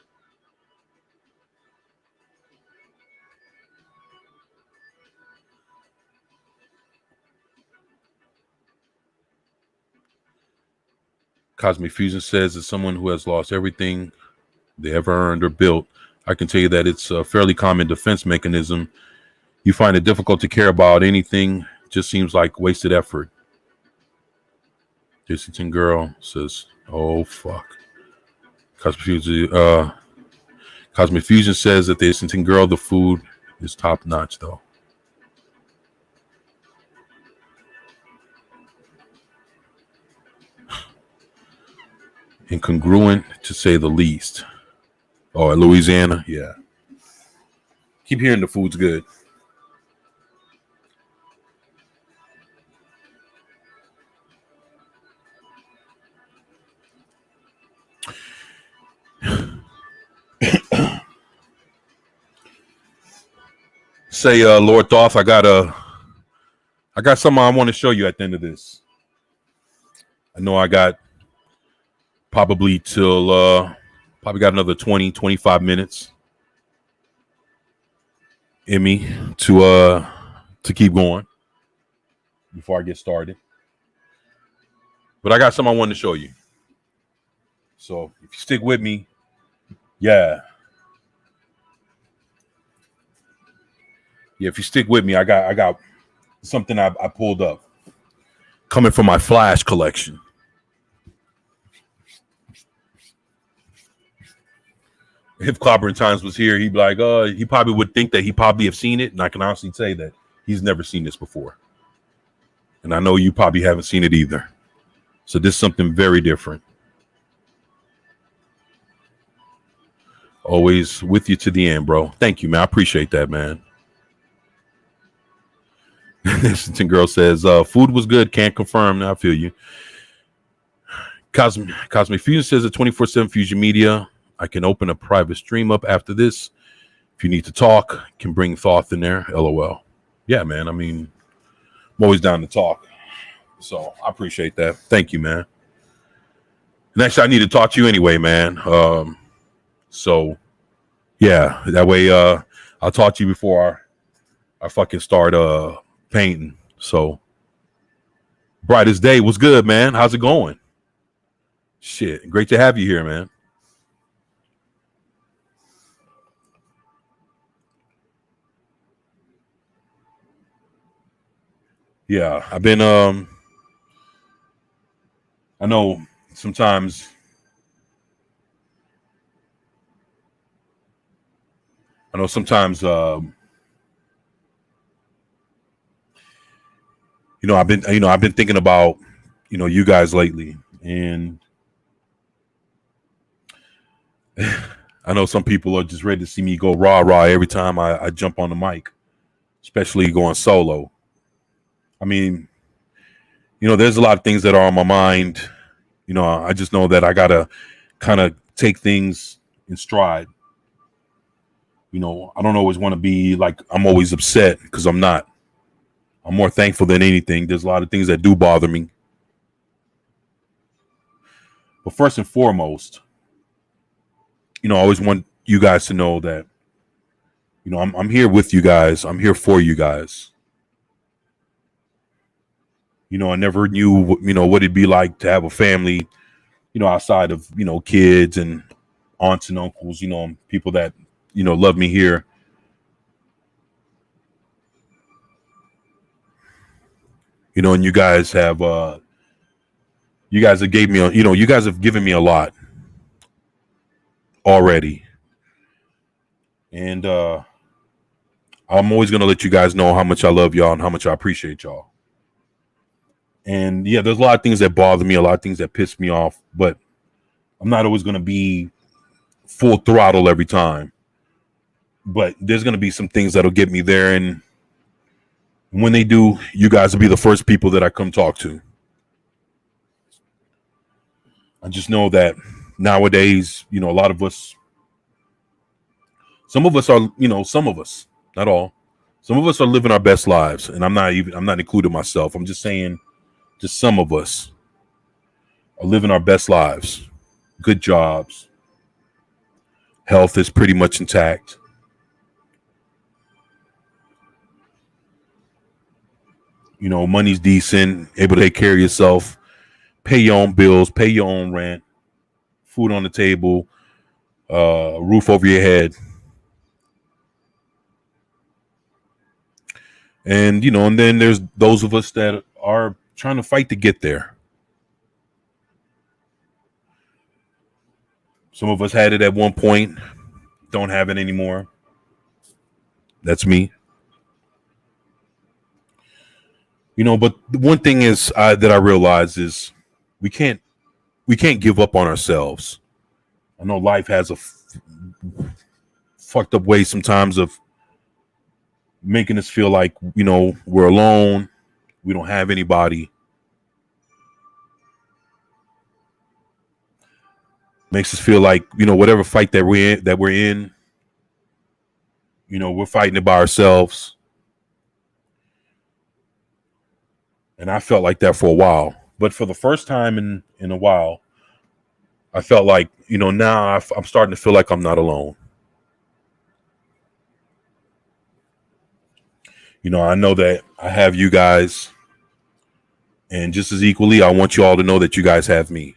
Cosmic Fusion says, as someone who has lost everything they ever earned or built, I can tell you that it's a fairly common defense mechanism. You find it difficult to care about anything, just seems like wasted effort. Dissington Girl says, oh, fuck. Cosmic Fusion says that the Dissington Girl, the food is top notch, though. Incongruent, to say the least. Oh, at Louisiana? Yeah. Keep hearing the food's good. Say, Lord Thoth, I got something I want to show you at the end of this. I know I got probably till probably got another 20, 25 minutes. in me to keep going before I get started. But I got something I wanted to show you. So if you stick with me, yeah. If you stick with me, I got something I pulled up coming from my Flash collection. If Clobbering Times was here, he'd be like, he probably would think that he probably have seen it. And I can honestly say that he's never seen this before. And I know you probably haven't seen it either. So this is something very different. Always with you to the end, bro. Thank you, man. I appreciate that, man. Lexington girl says, food was good. Can't confirm. I feel you. Cosmic Fusion says at 24/7 Fusion Media, I can open a private stream up after this. If you need to talk, can bring Thoth in there. LOL. Yeah, man. I mean, I'm always down to talk. So I appreciate that. Thank you, man. Next, I need to talk to you anyway, man. So yeah, that way I'll talk to you before I fucking start painting. So brightest day. What's good, man? How's it going? Shit, great to have you here, man. Yeah, I've been I know sometimes I've been thinking about you guys lately, and I know some people are just ready to see me go rah every time I jump on the mic, especially going solo. I mean, there's a lot of things that are on my mind. I just know that I gotta kind of take things in stride. I don't always want to be like I'm always upset, because I'm not. I'm more thankful than anything. There's a lot of things that do bother me. But first and foremost, I always want you guys to know that, I'm here with you guys. I'm here for you guys. I never knew, what it'd be like to have a family, outside of, kids and aunts and uncles, people that, love me here. And you guys have given me a lot already. And I'm always going to let you guys know how much I love y'all and how much I appreciate y'all. And yeah, there's a lot of things that bother me, a lot of things that piss me off, but I'm not always going to be full throttle every time. But there's going to be some things that'll get me there. And when they do, you guys will be the first people that I come talk to. I just know that nowadays, a lot of us, some of us, not all, some of us are living our best lives. And I'm not including myself. I'm just saying, just some of us are living our best lives, good jobs. Health is pretty much intact. Money's decent, able to take care of yourself, pay your own bills, pay your own rent, food on the table, roof over your head. And, and then there's those of us that are trying to fight to get there. Some of us had it at one point, don't have it anymore. That's me. But the one thing is that I realize is we can't give up on ourselves. I know life has a fucked up way sometimes of making us feel like, we're alone. We don't have anybody. Makes us feel like, whatever fight that we're in, we're fighting it by ourselves. And I felt like that for a while. But for the first time in a while, I felt like, now I'm starting to feel like I'm not alone. I know that I have you guys, and just as equally, I want you all to know that you guys have me.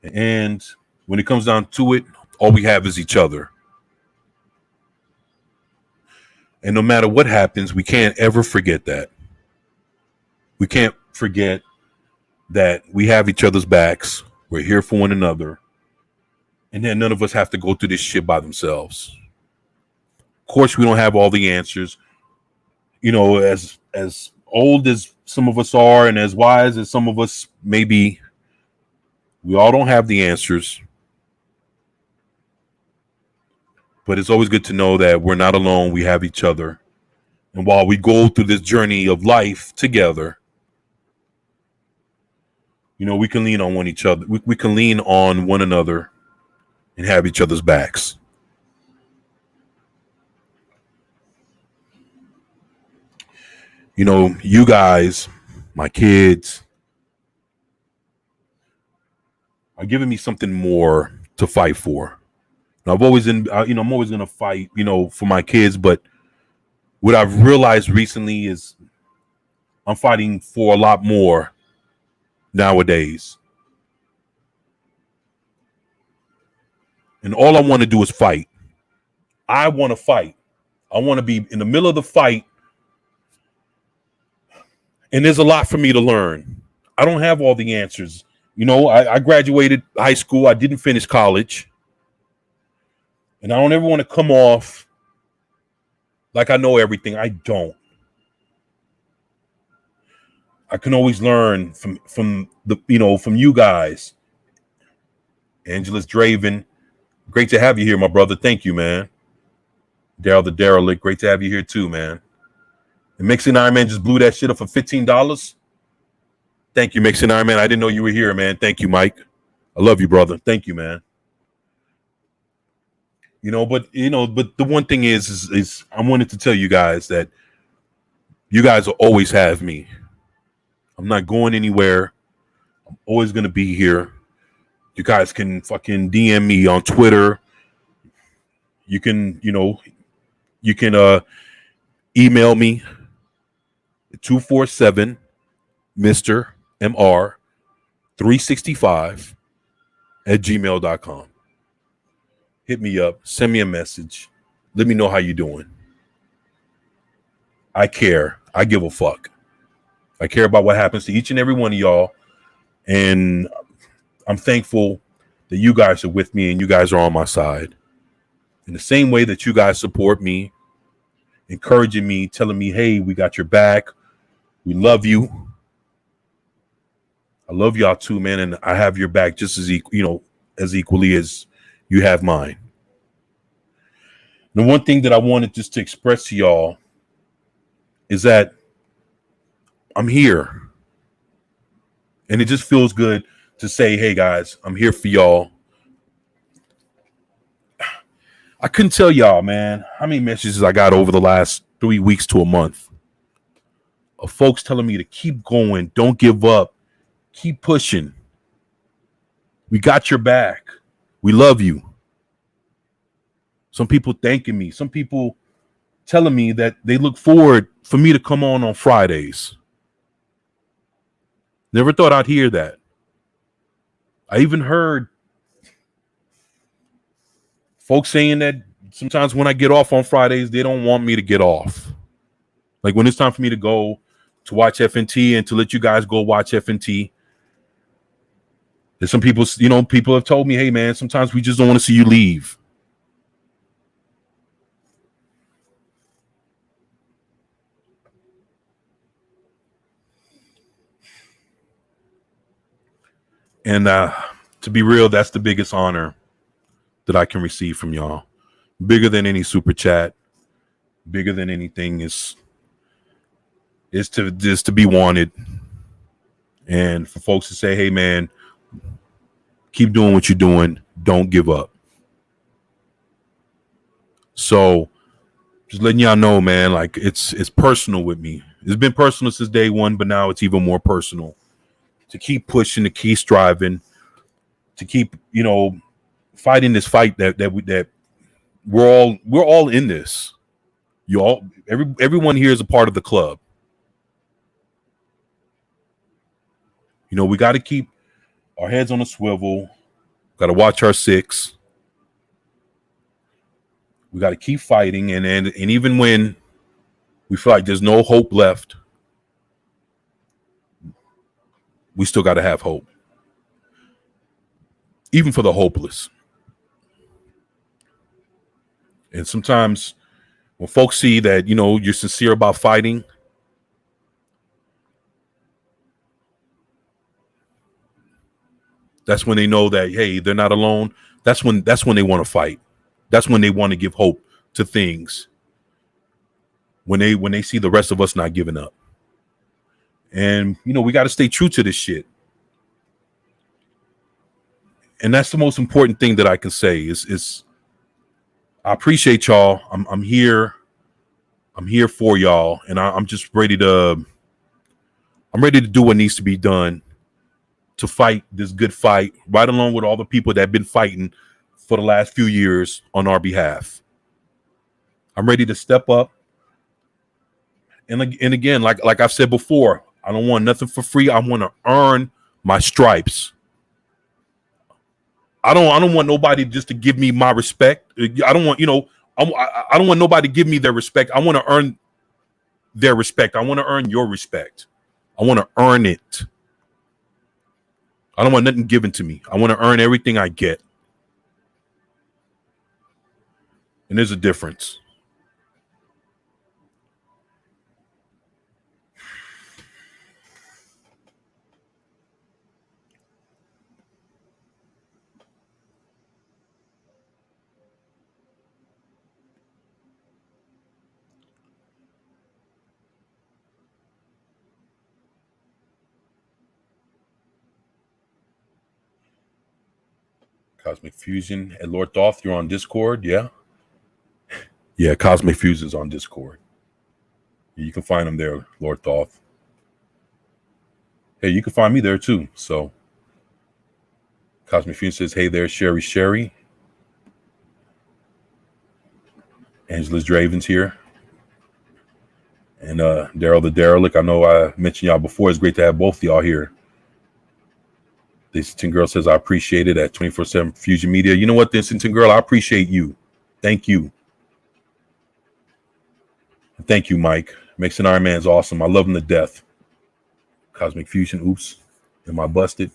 And when it comes down to it, all we have is each other. And no matter what happens, we can't ever forget that. We can't forget that we have each other's backs. We're here for one another. And then none of us have to go through this shit by themselves. Of course, we don't have all the answers. As old as some of us are and as wise as some of us may be, we all don't have the answers. But it's always good to know that we're not alone. We have each other. And while we go through this journey of life together, we can lean on each other. We can lean on one another and have each other's backs. You guys, my kids, are giving me something more to fight for. Now, I'm always going to fight, for my kids. But what I've realized recently is I'm fighting for a lot more nowadays. And all I want to do is fight. I want to fight. I want to be in the middle of the fight. And there's a lot for me to learn. I don't have all the answers. I graduated high school. I didn't finish college. And I don't ever want to come off like I know everything. I don't. I can always learn from you guys. Angelus Draven, great to have you here, my brother. Thank you, man. Daryl the Derelict, great to have you here too, man. And Mixing Iron Man just blew that shit up for $15. Thank you, Mixing Iron Man. I didn't know you were here, man. Thank you, Mike. I love you, brother. Thank you, man. But the one thing is I wanted to tell you guys that you guys will always have me. I'm not going anywhere. I'm always going to be here. You guys can fucking DM me on Twitter. You can email me at 247 Mr. MR 365 at gmail.com. Hit me up, send me a message. Let me know how you're doing. I care. I give a fuck. I care about what happens to each and every one of y'all. And I'm thankful that you guys are with me and you guys are on my side. In the same way that you guys support me, encouraging me, telling me, hey, we got your back. We love you. I love y'all too, man. And I have your back just as as equally as you have mine. The one thing that I wanted just to express to y'all is that I'm here. And it just feels good to say, hey guys, I'm here for y'all. I couldn't tell y'all, man, how many messages I got over the last 3 weeks to a month of folks telling me to keep going, don't give up, keep pushing. We got your back. We love you. Some people thanking me. Some people telling me that they look forward for me to come on Fridays. Never thought I'd hear that. I even heard folks saying that sometimes when I get off on Fridays, they don't want me to get off. Like when it's time for me to go to watch FNT and to let you guys go watch FNT. There's some people, people have told me, hey man, sometimes we just don't want to see you leave. And to be real, that's the biggest honor that I can receive from y'all. Bigger than any super chat, bigger than anything is to be wanted. And for folks to say, hey man, keep doing what you're doing. Don't give up. So just letting y'all know, man, like it's personal with me. It's been personal since day one, but now it's even more personal. To keep pushing, to keep striving, to keep, fighting this fight that we're all in this. Everyone here is a part of the club. You know, we got to keep our heads on a swivel. Got to watch our six. We got to keep fighting, and even when we feel like there's no hope left, we still got to have hope, even for the hopeless. And sometimes when folks see that, you know, you're sincere about fighting, that's when they know that, hey, they're not alone. That's when they want to fight. That's when they want to give hope to things. When they see the rest of us not giving up. And, you know, we got to stay true to this shit. And that's the most important thing that I can say is I appreciate y'all. I'm here. I'm here for y'all. And I'm just ready to do what needs to be done to fight this good fight, right along with all the people that have been fighting for the last few years on our behalf. I'm ready to step up. And again, like I've said before, I don't want nothing for free. I want to earn my stripes. I don't want nobody just to give me my respect. I don't want, you know, I don't want nobody to give me their respect. I want to earn their respect. I want to earn your respect. I want to earn it. I don't want nothing given to me. I want to earn everything I get. And there's a difference. Cosmic Fusion and Lord Thoth, you're on Discord, yeah? Yeah, Cosmic Fusion's on Discord. You can find him there, Lord Thoth. Hey, you can find me there too. So Cosmic Fusion says, hey there, Sherry. Angela's Draven's here. And Daryl the Derelict. I know I mentioned y'all before. It's great to have both of y'all here. This Tin Girl says, I appreciate it at 24/7 Fusion Media. You know what, this Tin Girl, I appreciate you. Thank you. Thank you, Mike. Makes an Iron Man's awesome. I love him to death. Cosmic Fusion. Oops. Am I busted?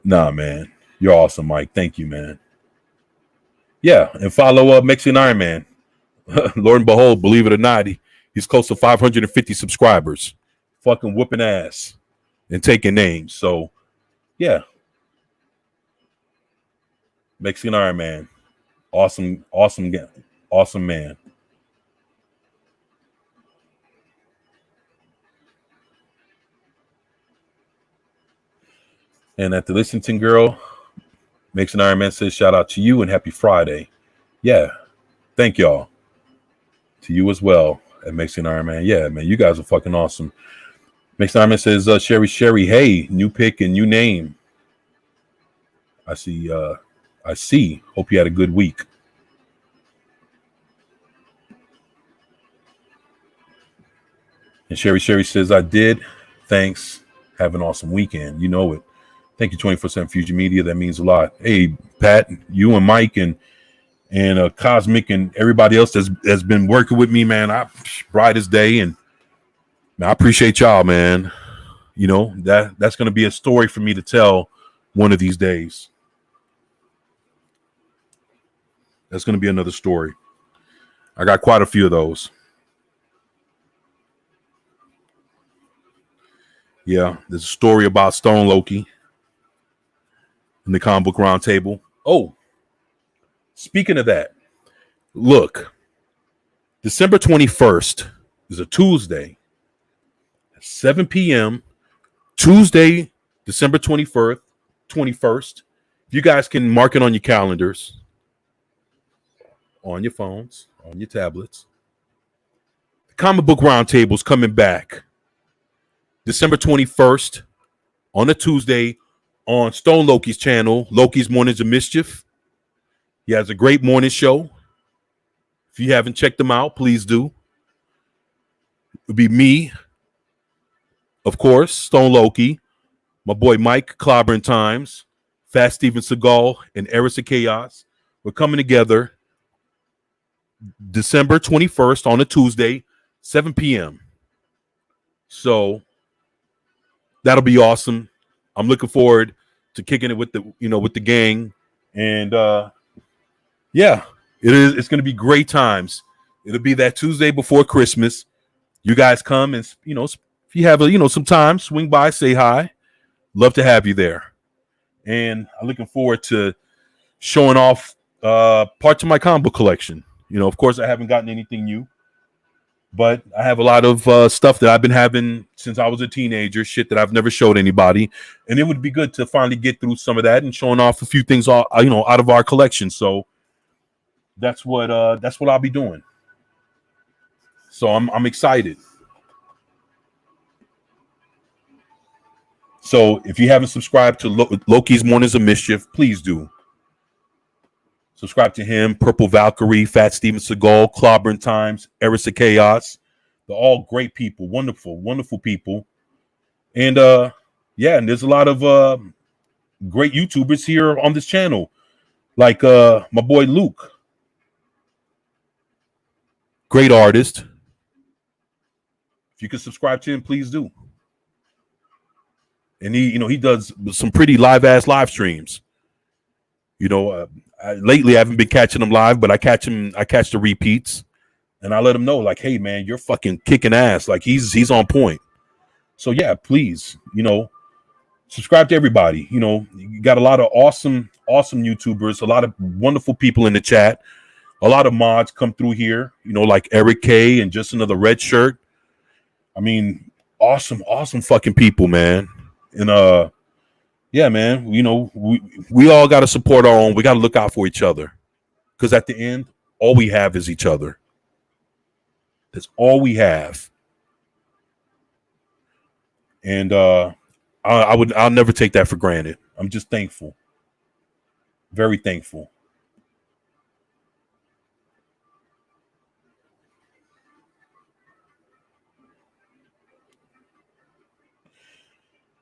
Nah, man. You're awesome, Mike. Thank you, man. Yeah, and follow up Mexican Iron Man. Lord and behold, believe it or not, he's close to 550 subscribers. Fucking whooping ass and taking names. So, yeah. Mexican Iron Man. Awesome man. And at the Listening Girl, Mexican Iron Man says, shout out to you and happy Friday. Yeah. Thank y'all. To you as well at Mexican Iron Man. Yeah, man, you guys are fucking awesome. Mexican Iron Man says, Sherry, hey, new pick and new name. I see. Hope you had a good week. And Sherry says, I did. Thanks. Have an awesome weekend. You know it. Thank you, 24/7 Fusion Media. That means a lot. Hey, Pat, you and Mike and Cosmic and everybody else that's been working with me, man. Bright as day, and man, I appreciate y'all, man. You know, that's going to be a story for me to tell one of these days. That's going to be another story. I got quite a few of those. Yeah, there's a story about Stone Loki in the comic book roundtable. Oh, speaking of that, look, December 21st is a Tuesday at 7 p.m. Tuesday, December 21st. If you guys can mark it on your calendars, on your phones, on your tablets. The comic book roundtable is coming back December 21st on a Tuesday on Stone Loki's channel, Loki's Mornings of Mischief. He has a great morning show If you haven't checked them out, please do. It'll be me, of course, Stone Loki, my boy Mike Clobbering Times, Fat Steven Seagal, and Eris of Chaos. We're coming together December 21st on a Tuesday, 7 p.m. So that'll be awesome. I'm looking forward to kicking it with the gang. And yeah, it's going to be great times. It'll be that Tuesday before Christmas. You guys come and, if you have some time, swing by, say hi. Love to have you there. And I'm looking forward to showing off parts of my comic book collection. Of course, I haven't gotten anything new, but I have a lot of stuff that I've been having since I was a teenager, shit that I've never showed anybody. And it would be good to finally get through some of that and showing off a few things, out of our collection. So that's what I'll be doing. So I'm excited. So if you haven't subscribed to Loki's Mornings of Mischief, please do. Subscribe to him, Purple Valkyrie, Fat Steven Seagal, Clobbering Times, Eris of Chaos. They're all great people, wonderful, wonderful people. And and there's a lot of great YouTubers here on this channel, like my boy Luke. Great artist. If you can subscribe to him, please do. And he does some pretty live streams. Lately I haven't been catching him live, but I catch the repeats, and I let him know, like, hey man, you're fucking kicking ass. Like he's on point. So yeah, please, subscribe to everybody. You got a lot of awesome YouTubers, a lot of wonderful people in the chat, a lot of mods come through here, like Eric K and Just Another Red Shirt. I mean, awesome fucking people, man. And yeah, man, we all got to support our own. We got to look out for each other, because at the end, all we have is each other. That's all we have. And I'll never take that for granted. I'm just thankful. Very thankful.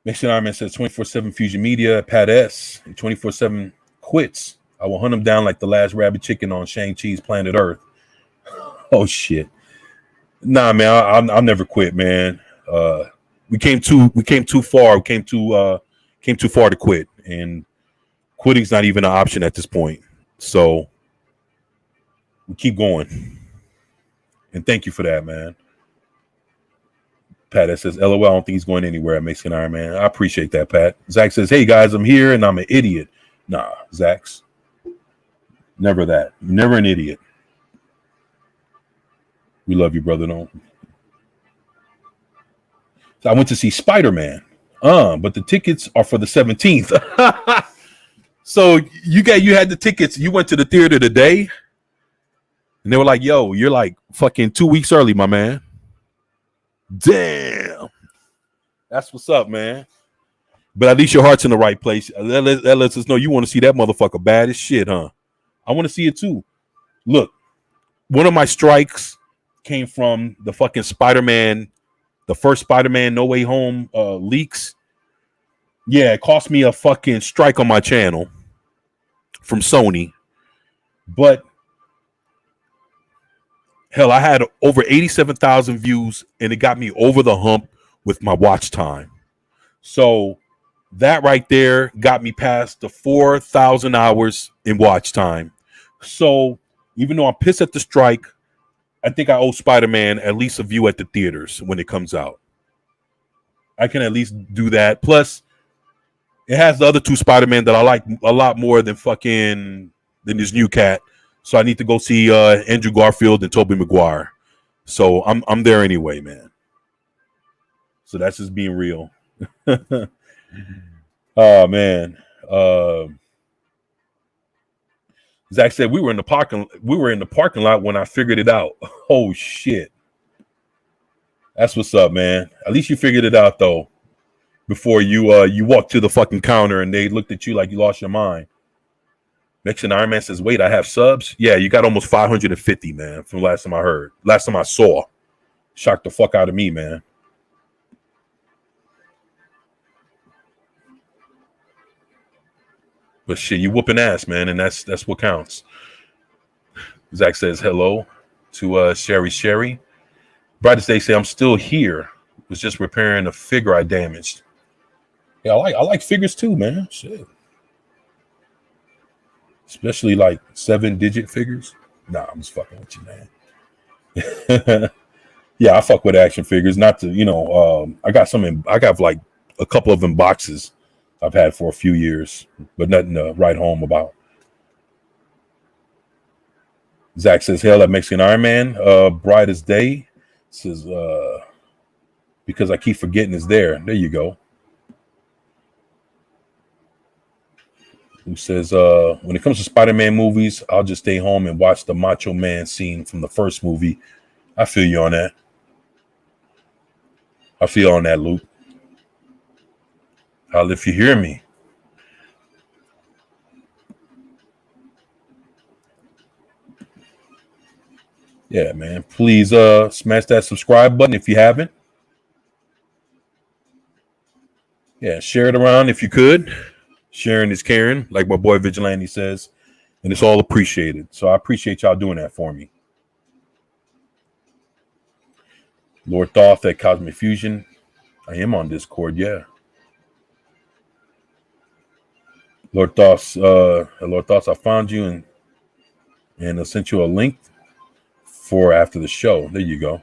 Mexican Iron Man says 24/7 Fusion Media, Pat S, and 24/7 quits. I will hunt him down like the last rabbit chicken on Shang-Chi's Planet Earth. Oh shit. Nah, man, I'll never quit, man. We came too far. We came too far to quit, and quitting's not even an option at this point. So we keep going. And thank you for that, man. Pat says, LOL, I don't think he's going anywhere at Mexican Iron Man. I appreciate that, Pat. Zach says, hey, guys, I'm here and I'm an idiot. Nah, Zach's never that. You're never an idiot. We love you, brother. No. So I went to see Spider-Man, but the tickets are for the 17th. So you had the tickets. You went to the theater today, and they were like, yo, you're like fucking 2 weeks early, my man. Damn, that's what's up, man. But at least your heart's in the right place. That lets us know you want to see that motherfucker bad as shit, huh? I want to see it too. Look, one of my strikes came from the fucking Spider-Man, the first Spider-Man No Way Home leaks. Yeah, it cost me a fucking strike on my channel from Sony. But hell, I had over 87,000 views, and it got me over the hump with my watch time. So that right there got me past the 4,000 hours in watch time. So even though I'm pissed at the strike, I think I owe Spider-Man at least a view at the theaters when it comes out. I can at least do that. Plus, it has the other two Spider-Man that I like a lot more than this new cat. So I need to go see Andrew Garfield and Tobey Maguire. So I'm there anyway, man. So that's just being real. Oh man. Zach said we were in the parking lot when I figured it out. Oh shit. That's what's up, man. At least you figured it out though. Before you walked to the fucking counter and they looked at you like you lost your mind. Mexican Iron Man says, wait, I have subs? Yeah, you got almost 550, man, from last time I heard. Last time I saw. Shocked the fuck out of me, man. But shit, you whooping ass, man, and that's what counts. Zach says hello to Sherry. Brightest Day say, I'm still here. Was just repairing a figure I damaged. Yeah, I like figures too, man. Shit. Especially like 7-digit figures. Nah, I'm just fucking with you, man. Yeah, I fuck with action figures. Not to, I got like a couple of them boxes I've had for a few years, but nothing to write home about. Zach says, hell, that Mexican Iron Man, Brightest Day says, because I keep forgetting it's there. There you go. Who says, when it comes to Spider-Man movies, I'll just stay home and watch the Macho Man scene from the first movie. I feel you on that. I feel on that, Luke. If you hear me. Yeah, man. Please smash that subscribe button if you haven't. Yeah, share it around if you could. Sharing is caring, like my boy Vigilante says, and it's all appreciated. So I appreciate y'all doing that for me. Lord Thoth at Cosmic Fusion. I am on Discord, yeah. Lord Thoth, I found you and I sent you a link for after the show. There you go.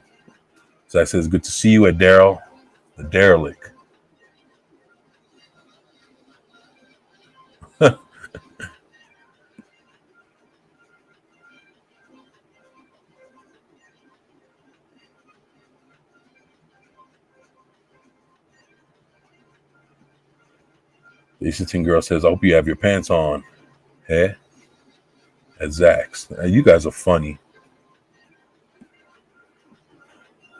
Zach says, good to see you at the Derelict. The Eastern girl says, I hope you have your pants on. Hey? At Zach's. You guys are funny.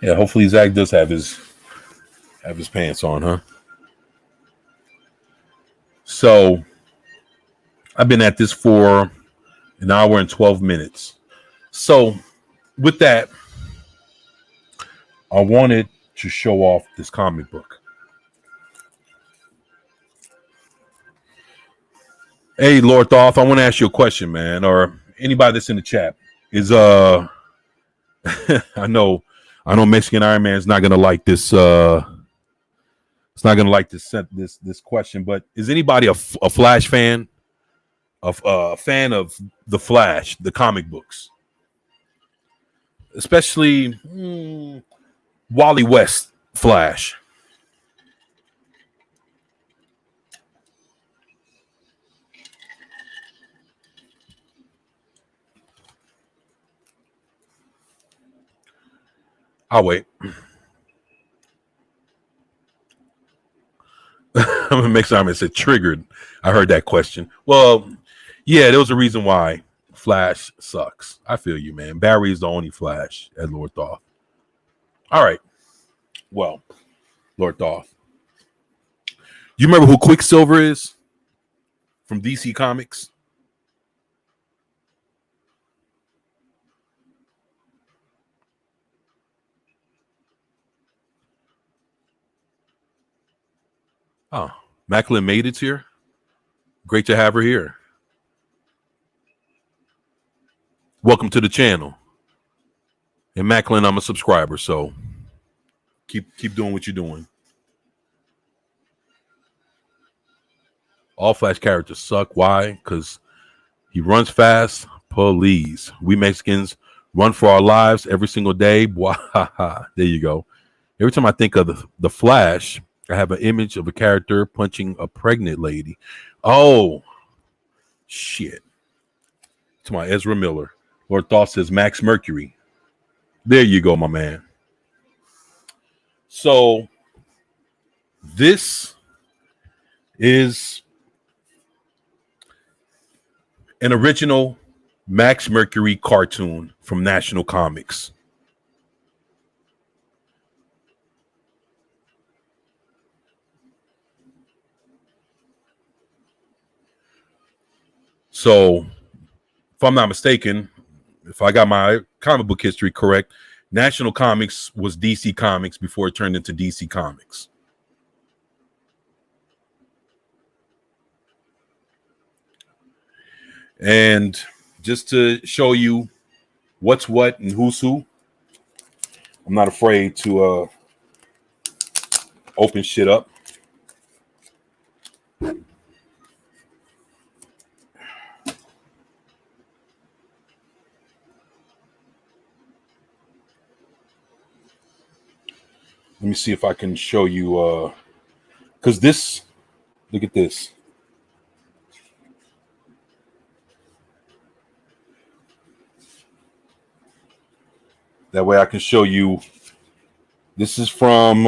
Yeah, hopefully Zach does have his pants on, huh? So I've been at this for an hour and 12 minutes. So with that, I wanted to show off this comic book. Hey, Lord Thoth, I want to ask you a question, man, or anybody that's in the chat. Is I know Mexican Iron Man is not gonna like this. It's not gonna like this question, but is anybody a Flash fan? A fan of the Flash, the comic books, especially Wally West Flash? I'll wait. I'm gonna make sure I said triggered. I heard that question. Well, yeah, there was a reason why Flash sucks. I feel you, man. Barry is the only Flash at Lord Thoth. All right. Well, Lord Thoth. You remember who Quicksilver is from DC Comics? Oh, Macklin made it here. Great to have her here. Welcome to the channel. And Macklin, I'm a subscriber, so keep doing what you're doing. All Flash characters suck. Why? Because he runs fast. Please. We Mexicans run for our lives every single day. There you go. Every time I think of the Flash, I have an image of a character punching a pregnant lady. Oh, shit. It's my Ezra Miller. Lord Thoth says Max Mercury. There you go, my man. So this is an original Max Mercury cartoon from National Comics. So, if I'm not mistaken, if I got my comic book history correct, National Comics was DC Comics before it turned into DC Comics. And just to show you what's what and who's who, I'm not afraid to open shit up. Let me see if I can show you, because this, look at this. That way I can show you. This is from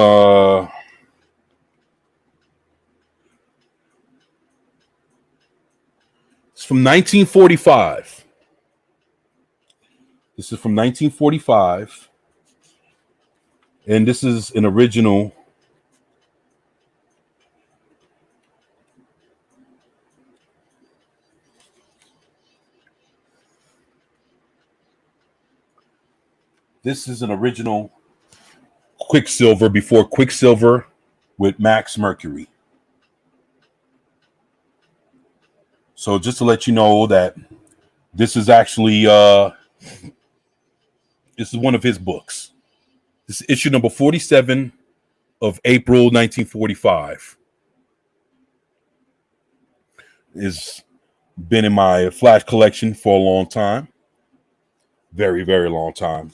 it's from 1945. This is from 1945. And this is an original. This is an original Quicksilver before Quicksilver with Max Mercury. So just to let you know that this is actually this is one of his books. This is issue number 47 of April 1945. It's been in my Flash collection for a long time. Very, very long time.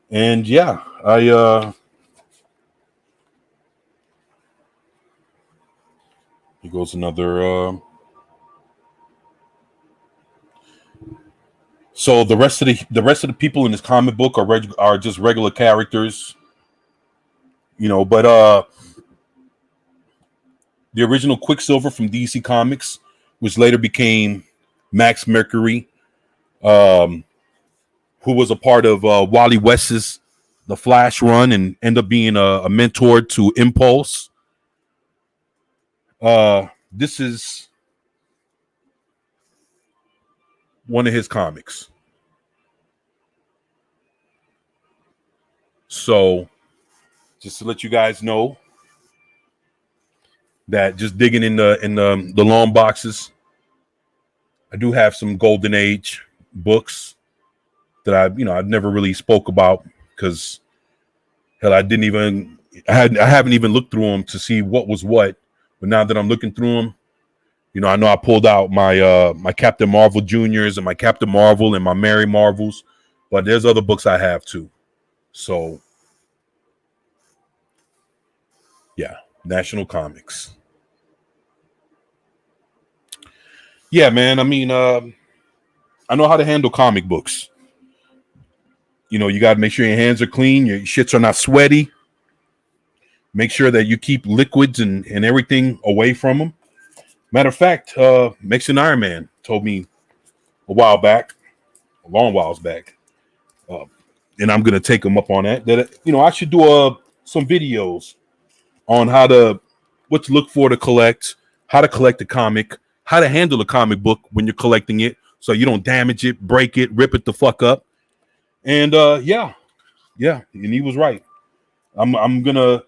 And yeah, here goes another so the rest of the people in this comic book are just regular characters, you know, but the original Quicksilver from DC Comics, which later became Max Mercury, who was a part of Wally West's The Flash run and ended up being a mentor to Impulse. This is one of his comics. So just to let you guys know that just digging in the long boxes, I do have some Golden Age books that I've never really spoke about because hell, I haven't even looked through them to see what was what. But now that I'm looking through them, I know I pulled out my my Captain Marvel Juniors and my Captain Marvel and my Mary Marvels, but there's other books I have too. So yeah, National Comics. Yeah, man. I mean, I know how to handle comic books. You got to make sure your hands are clean, your shits are not sweaty. Make sure that you keep liquids and everything away from them. Matter of fact, Mexican Iron Man told me a long whiles back, and I'm gonna take him up on that. That I should do some videos on what to look for to collect, how to collect a comic, how to handle a comic book when you're collecting it, so you don't damage it, break it, rip it the fuck up. And yeah, and he was right. I'm gonna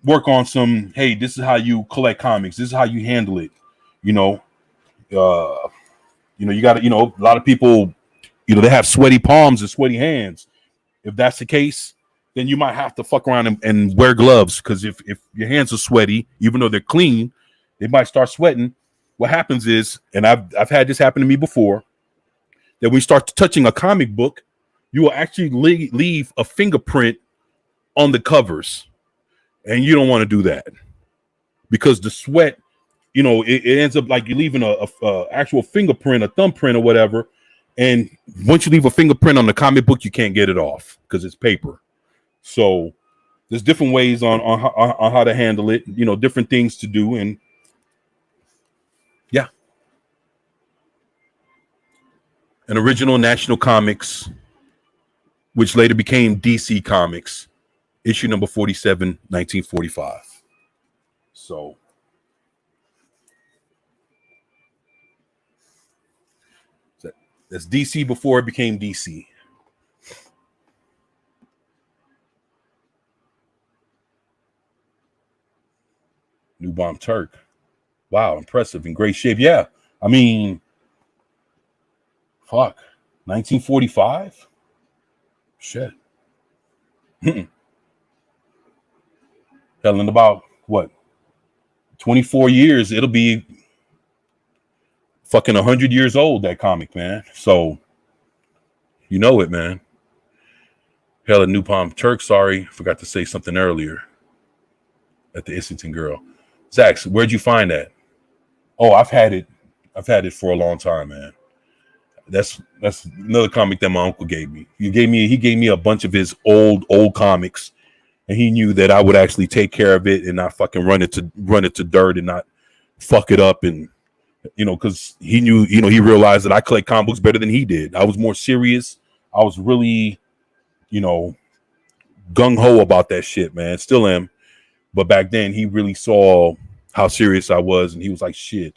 work on some. Hey, this is how you collect comics. This is how you handle it. You got to. A lot of people, they have sweaty palms and sweaty hands. If that's the case, then you might have to fuck around and wear gloves, because if your hands are sweaty, even though they're clean, they might start sweating. What happens is, and I've had this happen to me before, that when you start touching a comic book, you will actually leave a fingerprint on the covers, and you don't want to do that because the sweat, it ends up like you're leaving a actual fingerprint, a thumbprint or whatever. And once you leave a fingerprint on the comic book, you can't get it off because it's paper. So there's different ways on how to handle it, different things to do. And yeah, an original National Comics, which later became DC Comics, issue number 47, 1945. So That's DC before it became DC. New Bomb Turk. Wow, impressive. In great shape. Yeah. I mean, fuck. 1945? Shit. Hell, in about, what, 24 years, it'll be fucking 100 years old, that comic, man. So, you know it, man. Hell, New Bomb Turk, sorry. Forgot to say something earlier at the Islington Girl. Zach, where'd you find that? Oh, I've had it for a long time, man. That's another comic that my uncle gave me. He gave me a bunch of his old comics, and he knew that I would actually take care of it and not fucking run it to dirt and not fuck it up. And because he knew, he realized that I collect comic books better than he did. I was more serious. I was really, gung ho about that shit, man. Still am. But back then, he really saw how serious I was, and he was like, shit.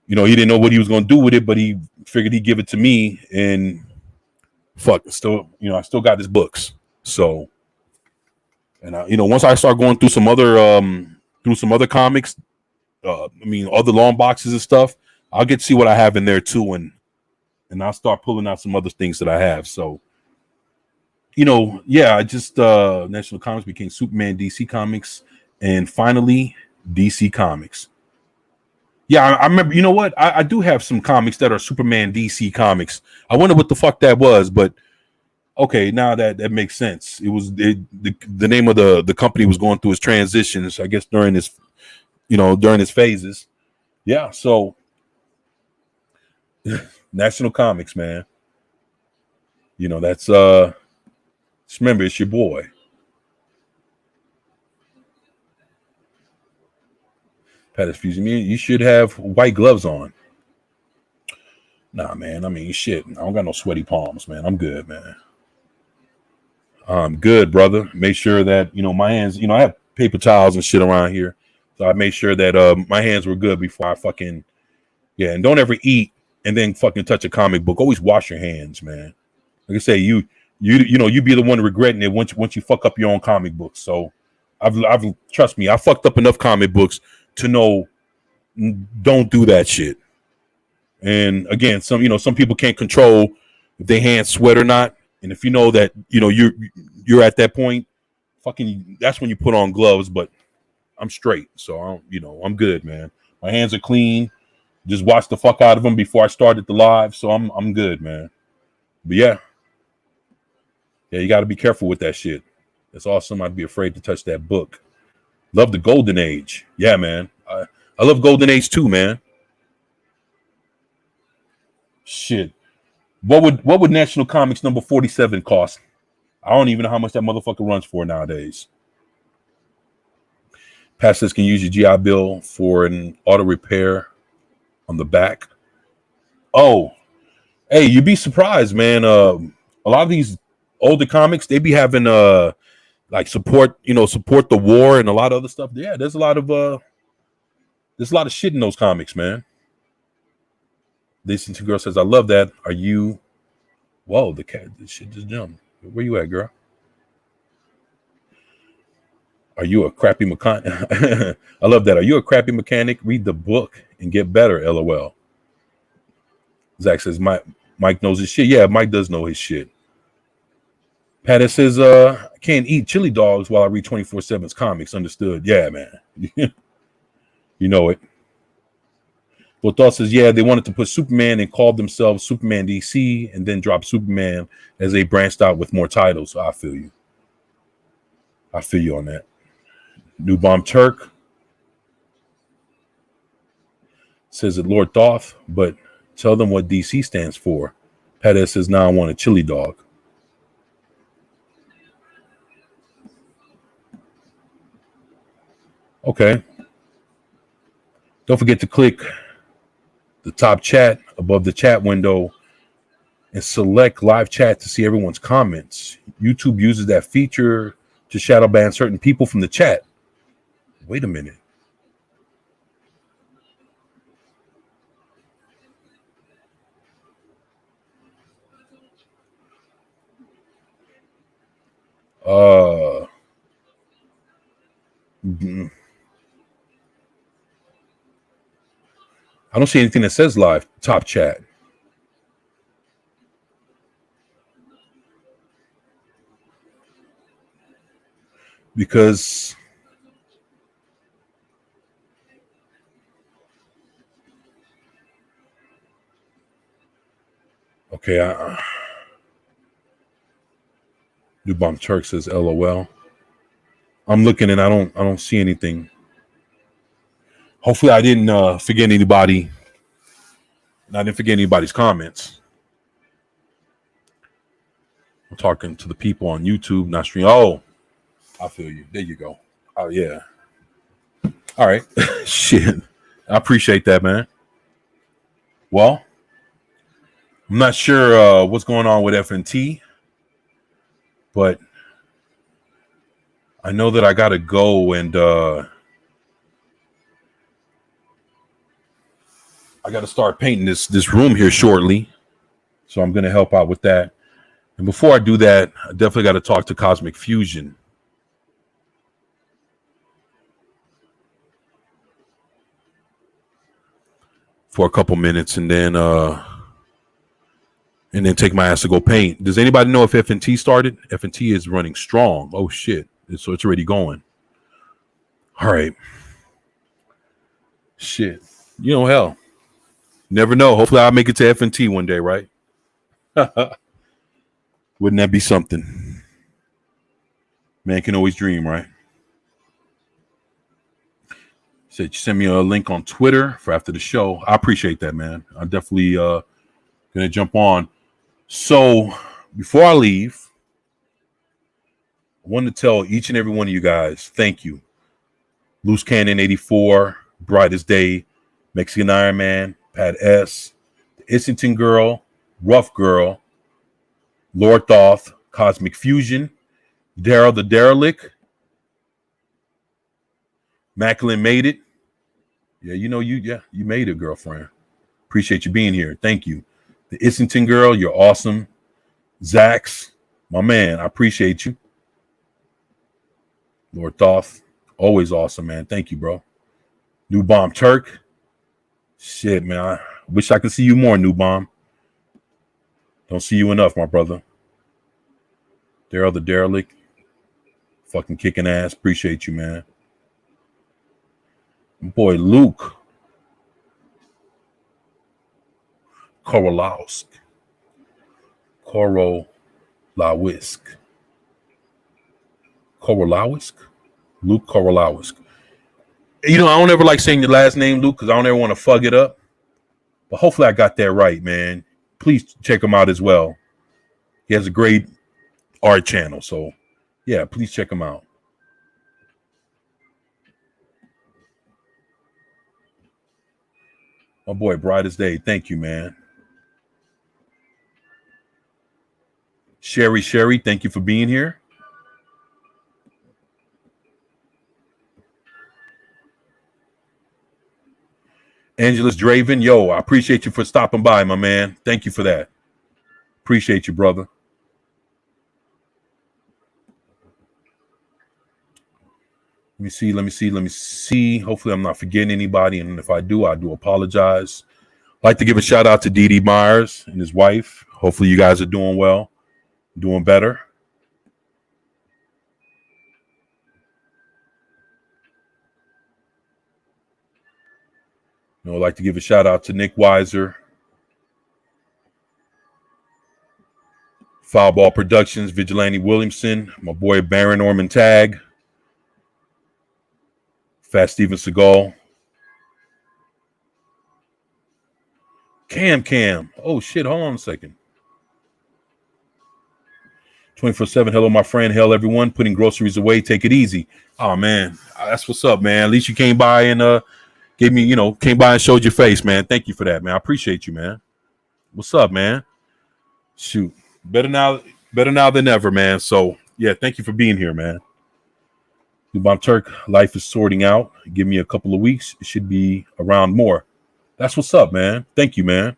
He didn't know what he was going to do with it, but he figured he'd give it to me, and fuck, still, I still got his books. So, and once I start going through some other comics, other long boxes and stuff, I'll get to see what I have in there too, and I'll start pulling out some other things that I have. So, I just National Comics became Superman DC Comics, and finally DC Comics. Yeah, I remember. You know what? I do have some comics that are Superman DC comics. I wonder what the fuck that was, but okay, now that makes sense. It was the name of the company was going through its transitions, I guess, during his phases. Yeah, so National Comics, man. That's just remember, it's your boy. Pattis Fusion, you should have white gloves on. Nah, man. I mean, shit. I don't got no sweaty palms, man. I'm good, man. I'm good, brother. Make sure that, my hands, I have paper towels and shit around here. So I made sure that my hands were good before I fucking, and don't ever eat and then fucking touch a comic book. Always wash your hands, man. Like I say, you be the one regretting it once you fuck up your own comic books. So I've trust me, I fucked up enough comic books to know don't do that shit. And again, some people can't control if their hands sweat or not. And if you know that, you're at that point, fucking that's when you put on gloves, but I'm straight. So I'm good, man. My hands are clean. Just wash the fuck out of them before I started the live. So I'm good, man. But yeah, you got to be careful with that shit. It's awesome. I'd be afraid to touch that book. Love the Golden Age. Yeah, man. I love Golden Age too, man. Shit. What would National Comics number 47 cost? I don't even know how much that motherfucker runs for nowadays. Pastors can use your GI Bill for an auto repair on the back. Oh, hey, you'd be surprised, man. A lot of these older comics, they be having like support the war and a lot of other stuff. Yeah, there's a lot of shit in those comics, man. This girl says, I love that. Are you? Whoa, the shit just jumped. Where you at, girl? Are you a crappy mechanic? I love that. Are you a crappy mechanic? Read the book and get better. LOL. Zach says, Mike knows his shit. Yeah, Mike does know his shit. Patty says, I can't eat chili dogs while I read 24/7's comics. Understood. Yeah, man. You know it. But Thought says, yeah, they wanted to put Superman and called themselves Superman DC and then drop Superman as they branched out with more titles. So I feel you. I feel you on that. New Bomb Turk says it Lord Thoth, but tell them what DC stands for. Patty says, now I want a chili dog. Okay. Don't forget to click the top chat above the chat window and select live chat to see everyone's comments. YouTube uses that feature to shadow ban certain people from the chat. Wait a minute. I don't see anything that says live top chat. Because okay, New Bomb Turk says LOL. I'm looking and I don't see anything. Hopefully I didn't forget anybody. I didn't forget anybody's comments. I'm talking to the people on YouTube, not stream. Oh, I feel you. There you go. Oh yeah. All right. Shit. I appreciate that, man. Well, I'm not sure what's going on with FNT, but I know that I gotta go and I gotta start painting this room here shortly. So I'm gonna help out with that. And before I do that, I definitely gotta talk to Cosmic Fusion. For a couple minutes and then take my ass to go paint. Does anybody know if FNT started? FNT is running strong. Oh shit. So it's already going. All right. Shit. You know, hell. Never know. Hopefully I'll make it to FNT one day, right? Wouldn't that be something? Man can always dream, right? Said you send me a link on Twitter for after the show. I appreciate that, man. I'm definitely gonna jump on. So before I leave, I want to tell each and every one of you guys, thank you. Loose Cannon 84, Brightest Day, Mexican Iron Man, Pat S, the Islington Girl, Rough Girl, Lord Thoth, Cosmic Fusion, Daryl the Derelict, Macklin made it. Yeah, you know you made it, girlfriend. Appreciate you being here. Thank you. The Islington Girl, you're awesome. Zax, my man, I appreciate you. Lord Thoth, always awesome, man. Thank you, bro. New Bomb Turk. Shit, man. I wish I could see you more, New Bomb. Don't see you enough, my brother. Daryl the Derelict. Fucking kicking ass. Appreciate you, man. Boy, Luke Korolowsk. Luke Korolowsk. You know, I don't ever like saying your last name, Luke, because I don't ever want to fuck it up. But hopefully I got that right, man. Please check him out as well. He has a great art channel. So, yeah, please check him out. My boy, Brightest Day. Thank you, man. Sherry, thank you for being here. Angelus Draven, yo, I appreciate you for stopping by, my man. Thank you for that. Appreciate you, brother. Let me see. Hopefully I'm not forgetting anybody. And if I do apologize. I'd like to give a shout out to Dee Myers and his wife. Hopefully you guys are doing well, doing better. I'd like to give a shout out to Nick Weiser, Foulball Productions, Vigilante Williamson, my boy Baron Norman Tag, Fat Steven Seagal, Cam. Oh shit, hold on a second. 24/7. Hello, my friend. Hell, everyone. Putting groceries away. Take it easy. Oh man, that's what's up, man. At least you came by and gave me, came by and showed your face, man. Thank you for that, man. I appreciate you, man. What's up, man? Shoot, better now than ever, man. So yeah, thank you for being here, man. New Bomb Turk, life is sorting out. Give me a couple of weeks. It should be around more. That's what's up, man. Thank you, man.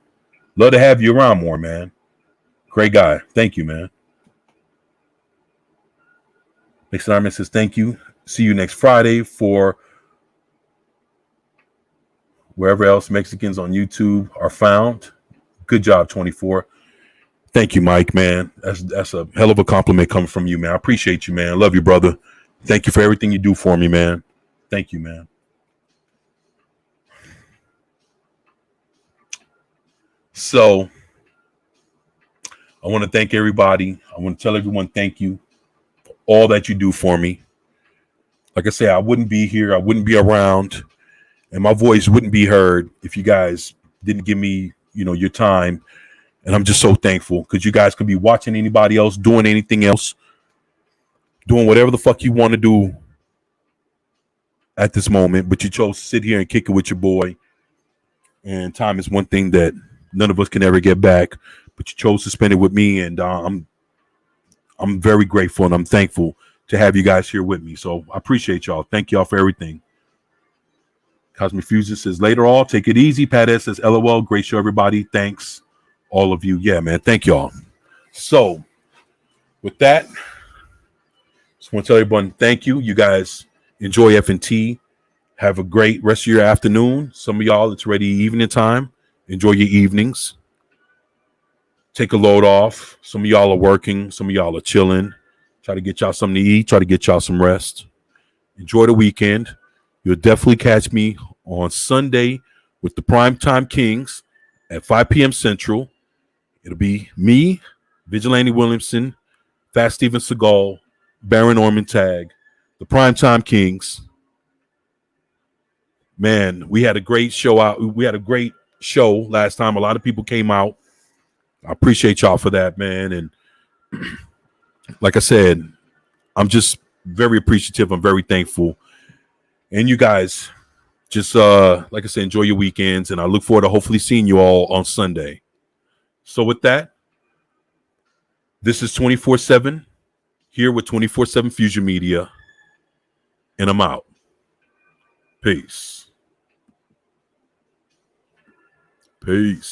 Love to have you around more, man. Great guy. Thank you, man. Mixon Armin says thank you. See you next Friday for wherever else Mexicans on YouTube are found. Good job, 24. Thank you, Mike, man. That's a hell of a compliment coming from you, man. I appreciate you, man. Love you, brother. Thank you for everything you do for me, man. Thank you, man. So I want to thank everybody. I want to tell everyone thank you for all that you do for me. Like I say, I wouldn't be here. I wouldn't be around. And my voice wouldn't be heard if you guys didn't give me, your time. And I'm just so thankful because you guys could be watching anybody else, doing anything else, doing whatever the fuck you want to do at this moment. But you chose to sit here and kick it with your boy. And time is one thing that none of us can ever get back. But you chose to spend it with me. And I'm very grateful and I'm thankful to have you guys here with me. So I appreciate y'all. Thank y'all for everything. Cosmic Fusion says later all, take it easy. Pat S says LOL. Great show, everybody. Thanks. All of you. Yeah, man. Thank y'all. So with that, just want to tell everyone thank you. You guys enjoy FNT. Have a great rest of your afternoon. Some of y'all, it's already evening time. Enjoy your evenings. Take a load off. Some of y'all are working. Some of y'all are chilling. Try to get y'all something to eat. Try to get y'all some rest. Enjoy the weekend. You'll definitely catch me on Sunday with the Primetime Kings at 5 p.m. Central. It'll be me, Vigilante Williamson, Fast Steven Seagal, Baron Ormontag, the Primetime Kings. Man, we had a great show out. We had a great show last time. A lot of people came out. I appreciate y'all for that, man. And like I said, I'm just very appreciative. I'm very thankful. And you guys just, like I said, enjoy your weekends. And I look forward to hopefully seeing you all on Sunday. So with that, this is 24/7 here with 24/7 Fusion Media. And I'm out. Peace. Peace.